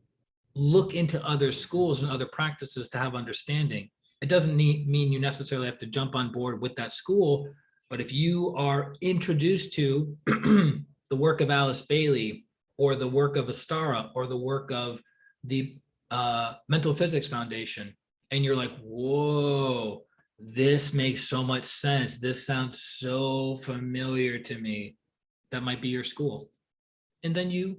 look into other schools and other practices to have understanding. It doesn't mean you necessarily have to jump on board with that school, but if you are introduced to the work of Alice Bailey or the work of Astara or the work of the Mental Physics Foundation, and you're like, whoa, this makes so much sense. This sounds so familiar to me. That might be your school. And then you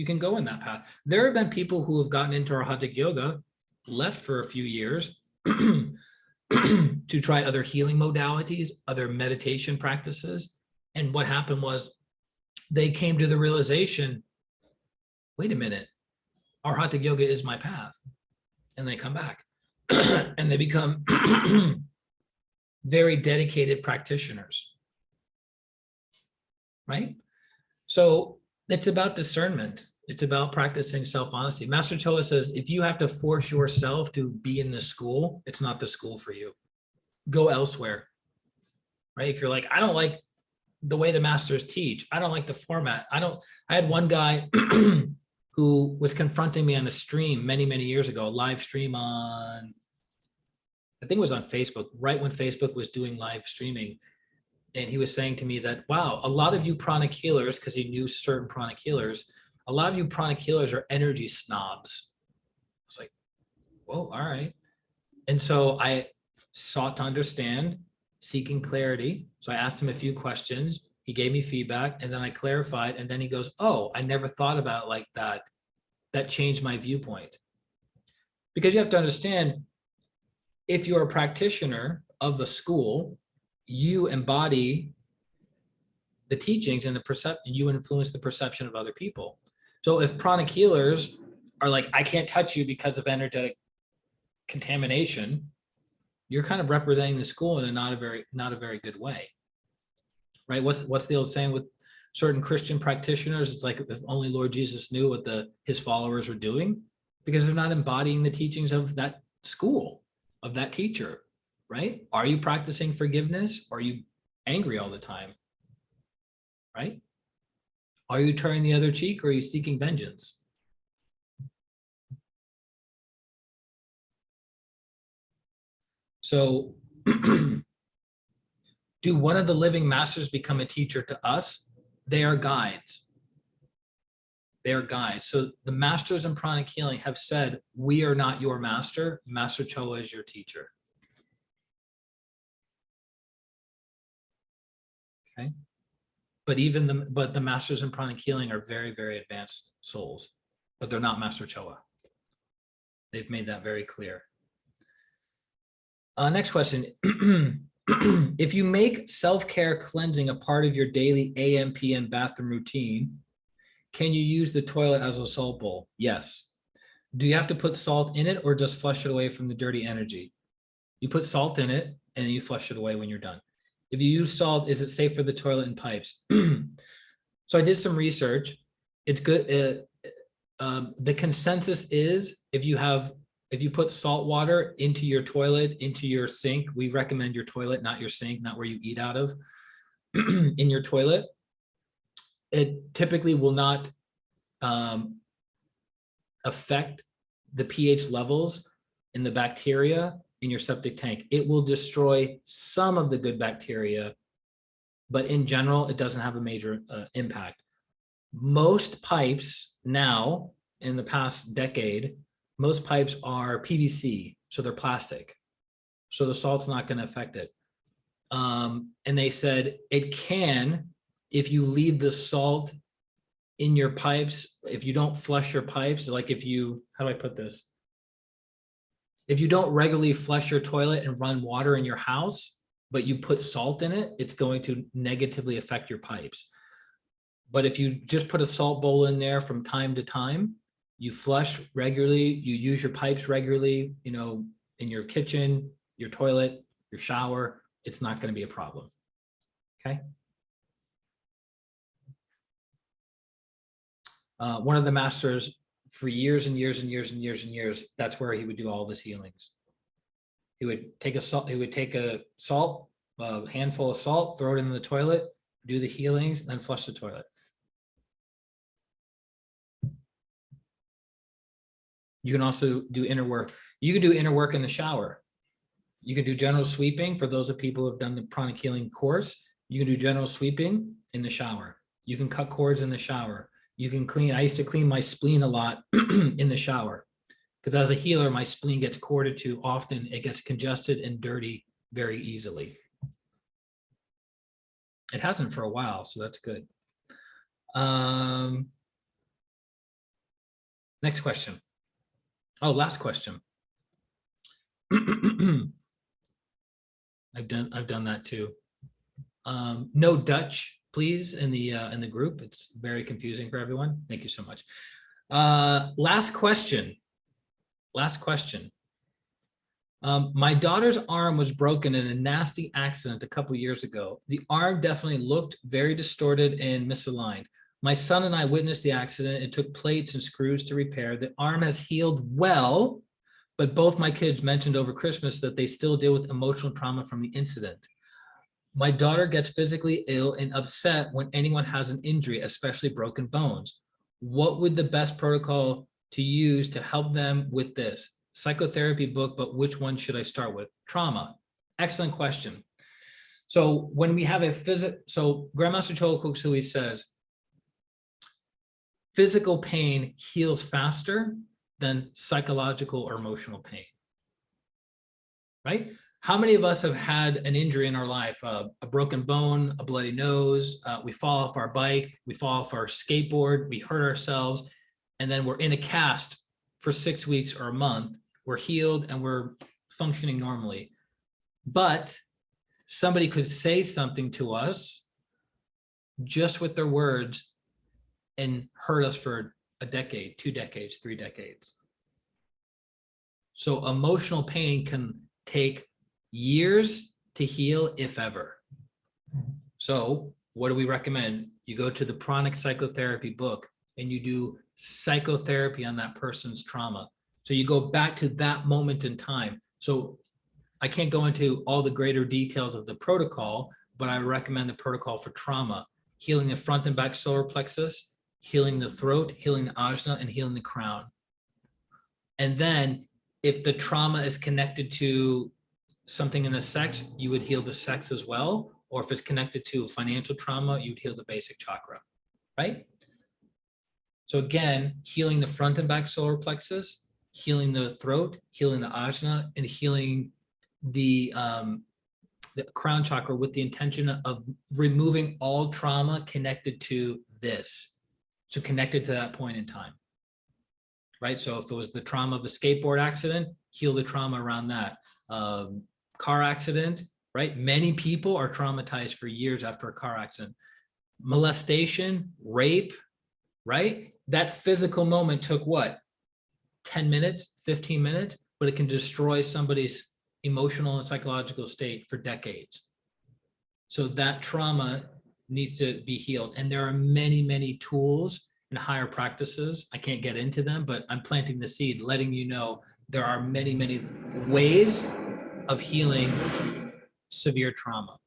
can go in that path. There have been people who have gotten into Arhatic yoga, left for a few years to try other healing modalities, other meditation practices. And what happened was they came to the realization, wait a minute, Arhatic yoga is my path. And they come back and they become very dedicated practitioners, right? So it's about discernment. It's about practicing self-honesty. Master Choa says, if you have to force yourself to be in this school, it's not the school for you. Go elsewhere, right? If you're like, I don't like the way the masters teach. I don't like the format. I had one guy who was confronting me on a stream many, many years ago, a live stream on, I think it was on Facebook, right when Facebook was doing live streaming. And he was saying to me that, wow, a lot of you pranic healers, because he knew certain pranic healers, a lot of you pranic healers are energy snobs. I was like, well, all right. And so I sought to understand, seeking clarity. So I asked him a few questions. He gave me feedback, and then I clarified. And then he goes, oh, I never thought about it like that. That changed my viewpoint. Because you have to understand, if you're a practitioner of the school, you embody the teachings and the perception, you influence the perception of other people. So if pranic healers are like, I can't touch you because of energetic contamination, you're kind of representing the school in a not a very good way, right? What's the old saying with certain Christian practitioners? It's like, if only Lord Jesus knew what his followers were doing, because they're not embodying the teachings of that school, of that teacher, right? Are you practicing forgiveness? Or are you angry all the time, right? Are you turning the other cheek, or are you seeking vengeance? So do one of the living masters become a teacher to us? They are guides. They are guides. So the masters in pranic healing have said, we are not your master. Master Choa is your teacher. Okay. But the masters in pranic healing are very, very advanced souls, but they're not Master Choa. They've made that very clear. Next question. If you make self-care cleansing a part of your daily AM, PM bathroom routine, can you use the toilet as a salt bowl? Yes. Do you have to put salt in it, or just flush it away from the dirty energy? You put salt in it and you flush it away when you're done. If you use salt, is it safe for the toilet and pipes? So I did some research. It's good. The consensus is, if you put salt water into your toilet, into your sink, we recommend your toilet, not your sink, not where you eat out of, in your toilet. It typically will not affect the pH levels in the bacteria in your septic tank. It will destroy some of the good bacteria, but in general, it doesn't have a major impact. Most pipes now, in the past decade, most pipes are PVC, so they're plastic. So the salt's not going to affect it. And they said it can, if you leave the salt in your pipes, if you don't flush your pipes, like if you, how do I put this? If you don't regularly flush your toilet and run water in your house, but you put salt in it, it's going to negatively affect your pipes. But if you just put a salt bowl in there from time to time, you flush regularly, you use your pipes regularly, you know, in your kitchen, your toilet, your shower, it's not going to be a problem. Okay. One of the masters, for years and years and years and years and years, that's where he would do all of his healings. He would take a salt, a handful of salt, throw it in the toilet, do the healings, then flush the toilet. You can also do inner work. You can do inner work in the shower. You can do general sweeping for those of people who have done the pranic healing course. You can do general sweeping in the shower. You can cut cords in the shower. You can clean. I used to clean my spleen a lot in the shower because as a healer, my spleen gets corded to often. It gets congested and dirty very easily. It hasn't for a while, so that's good. Next question. Oh, last question. I've done that too. No Dutch, please, in the group. It's very confusing for everyone. Thank you so much. Last question. My daughter's arm was broken in a nasty accident a couple years ago. The arm definitely looked very distorted and misaligned. My son and I witnessed the accident. It took plates and screws to repair. The arm has healed well, but both my kids mentioned over Christmas that they still deal with emotional trauma from the incident. My daughter gets physically ill and upset when anyone has an injury, especially broken bones. What would the best protocol to use to help them with this? Psychotherapy book, but which one should I start with? Trauma. Excellent question. So when we have so Grandmaster Chola says, physical pain heals faster than psychological or emotional pain, right? How many of us have had an injury in our life, a broken bone, a bloody nose, we fall off our bike, we fall off our skateboard, we hurt ourselves, and then we're in a cast for 6 weeks or a month, we're healed and we're functioning normally. But somebody could say something to us just with their words and hurt us for a decade, 2 decades, 3 decades. So emotional pain can take years to heal, if ever. So what do we recommend? You go to the Pranic Psychotherapy book and you do psychotherapy on that person's trauma. So you go back to that moment in time. So I can't go into all the greater details of the protocol, but I recommend the protocol for trauma, healing the front and back solar plexus, healing the throat, healing the ajna, and healing the crown. And then if the trauma is connected to something in the sex, you would heal the sex as well. Or if it's connected to financial trauma, you'd heal the basic chakra, right? So again, healing the front and back solar plexus, healing the throat, healing the ajna, and healing the crown chakra with the intention of removing all trauma connected to this. So connected to that point in time, right? So if it was the trauma of a skateboard accident, heal the trauma around that. Car accident, right? Many people are traumatized for years after a car accident. Molestation, rape, right? That physical moment took what? 10 minutes, 15 minutes, but it can destroy somebody's emotional and psychological state for decades. So that trauma needs to be healed. And there are many, many tools and higher practices. I can't get into them, but I'm planting the seed, letting you know there are many, many ways of healing severe trauma.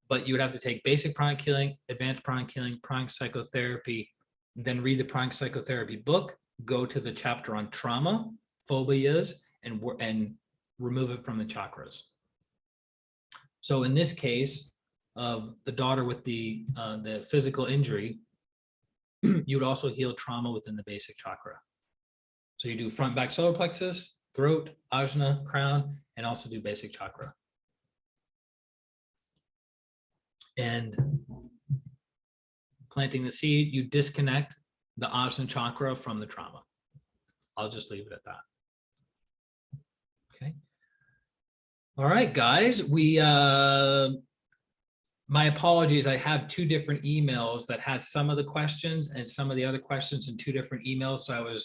But you would have to take basic pranic healing, advanced pranic healing, pranic psychotherapy, then read the pranic psychotherapy book, go to the chapter on trauma, phobias, and remove it from the chakras. So in this case of the daughter with the physical injury, you would also heal trauma within the basic chakra. So you do front back solar plexus, throat, ajna, crown, and also do basic chakra. And planting the seed, you disconnect the ajna chakra from the trauma. I'll just leave it at that. Okay. All right, guys, my apologies. I have 2 different emails that had some of the questions and some of the other questions in 2 different emails. So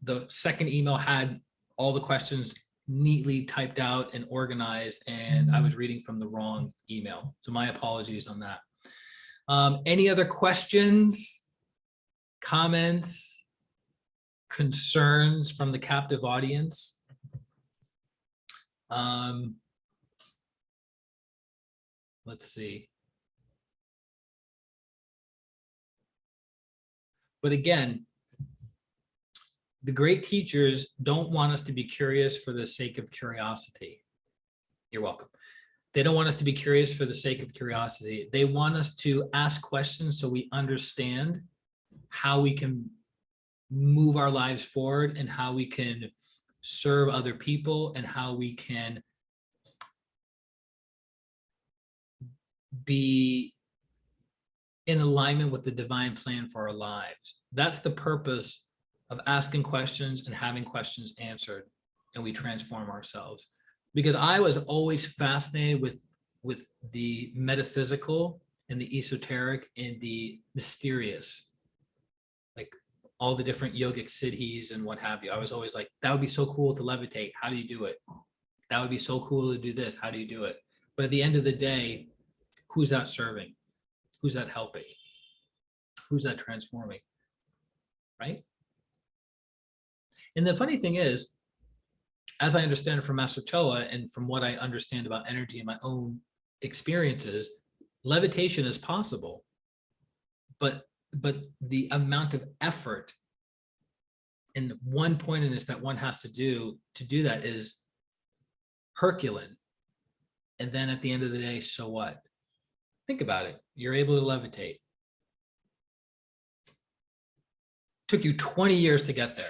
the second email had all the questions neatly typed out and organized, and I was reading from the wrong email. So my apologies on that. Any other questions, comments, concerns from the captive audience? Let's see. But again, the great teachers don't want us to be curious for the sake of curiosity. You're welcome. They don't want us to be curious for the sake of curiosity. They want us to ask questions so we understand how we can move our lives forward and how we can serve other people and how we can be in alignment with the divine plan for our lives. That's the purpose of asking questions and having questions answered, and we transform ourselves. Because I was always fascinated with the metaphysical and the esoteric and the mysterious, like all the different yogic siddhis and what have you. I was always like, that would be so cool to levitate. How do you do it? That would be so cool to do this. How do you do it? But at the end of the day, who's that serving? Who's that helping? Who's that transforming? Right? And the funny thing is, as I understand it from Master Choa and from what I understand about energy in my own experiences, levitation is possible, but the amount of effort and one-pointedness that one has to do that is Herculean. And then at the end of the day, so what? Think about it. You're able to levitate. Took you 20 years to get there.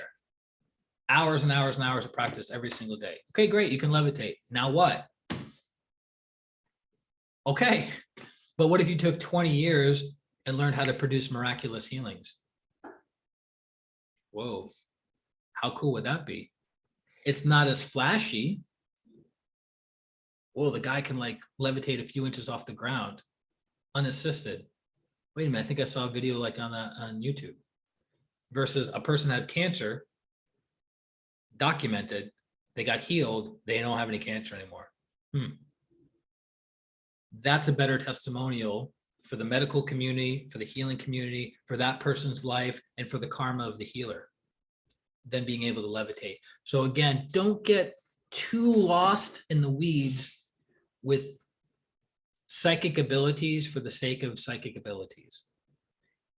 Hours and hours and hours of practice every single day. Okay, great. You can levitate. Now what? Okay. But what if you took 20 years and learned how to produce miraculous healings? Whoa. How cool would that be? It's not as flashy. Whoa, the guy can like levitate a few inches off the ground, unassisted. Wait a minute, I think I saw a video like on YouTube. Versus a person had cancer, documented, they got healed, they don't have any cancer anymore. That's a better testimonial for the medical community, for the healing community, for that person's life, and for the karma of the healer than being able to levitate. So again, don't get too lost in the weeds with psychic abilities for the sake of psychic abilities.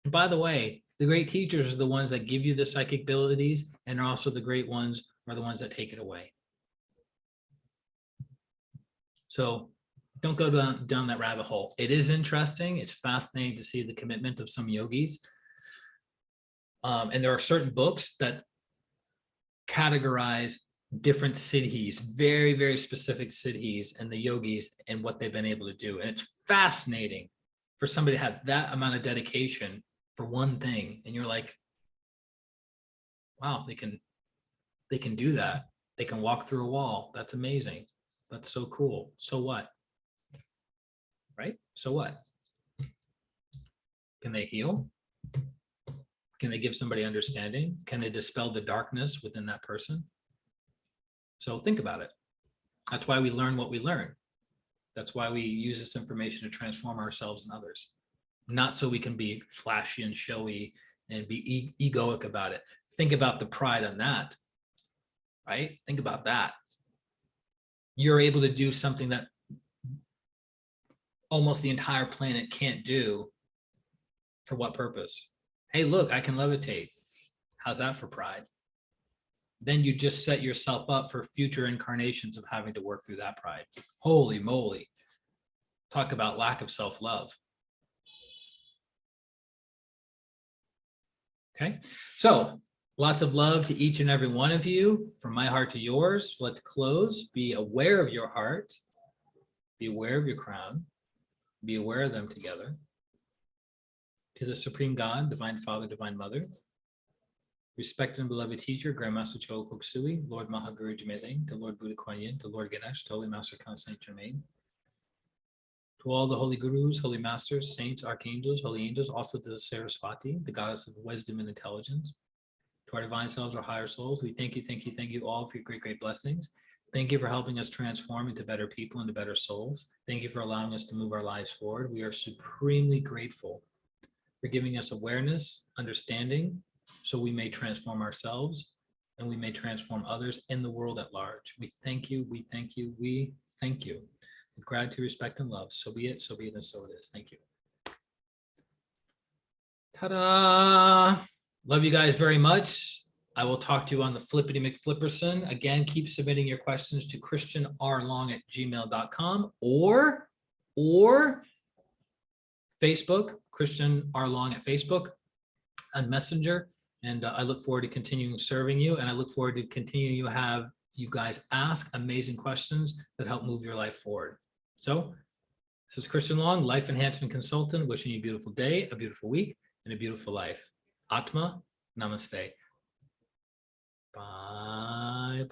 And by the way, the great teachers are the ones that give you the psychic abilities, and also the great ones are the ones that take it away. So don't go down that rabbit hole. It is interesting. It's fascinating to see the commitment of some yogis. And there are certain books that categorize different siddhis, very, very specific siddhis, and the yogis and what they've been able to do. And it's fascinating for somebody to have that amount of dedication for one thing. And you're like, wow, they can do that. They can walk through a wall. That's amazing. That's so cool. So what? Right? So what? Can they heal? Can they give somebody understanding? Can they dispel the darkness within that person? So think about it. That's why we learn what we learn. That's why we use this information to transform ourselves and others. Not so we can be flashy and showy and be egoic about it. Think about the pride on that, right? Think about that. You're able to do something that almost the entire planet can't do. For what purpose? Hey, look, I can levitate. How's that for pride? Then you just set yourself up for future incarnations of having to work through that pride. Holy moly. Talk about lack of self-love. Okay, so lots of love to each and every one of you, from my heart to yours. Let's close. Be aware of your heart. Be aware of your crown. Be aware of them together. To the Supreme God, Divine Father, Divine Mother, respected and beloved teacher, Grandmaster Choa Kok Sui, Lord Mahaguru Jimele, the Lord Buddha Kuan Yin, the Lord Ganesh, the Holy Master Count Saint Germain. To all the holy gurus, holy masters, saints, archangels, holy angels, also to the Saraswati, the goddess of wisdom and intelligence. To our divine selves, our higher souls, we thank you all for your great, great blessings. Thank you for helping us transform into better people, into better souls. Thank you for allowing us to move our lives forward. We are supremely grateful for giving us awareness, understanding, so we may transform ourselves and we may transform others in the world at large. We thank you, we thank you, we thank you. with gratitude, respect, and love. So be it, so be it, and so it is. Thank you. Ta-da! Love you guys very much. I will talk to you on the Flippity McFlipperson. Again, keep submitting your questions to christianrlong@gmail.com or Facebook, Christian R. Long at Facebook and Messenger. And I look forward to continuing serving you. And I look forward to continuing to have you guys ask amazing questions that help move your life forward. So this is Christian Long, Life Enhancement Consultant, wishing you a beautiful day, a beautiful week, and a beautiful life. Atma, namaste. Bye-bye.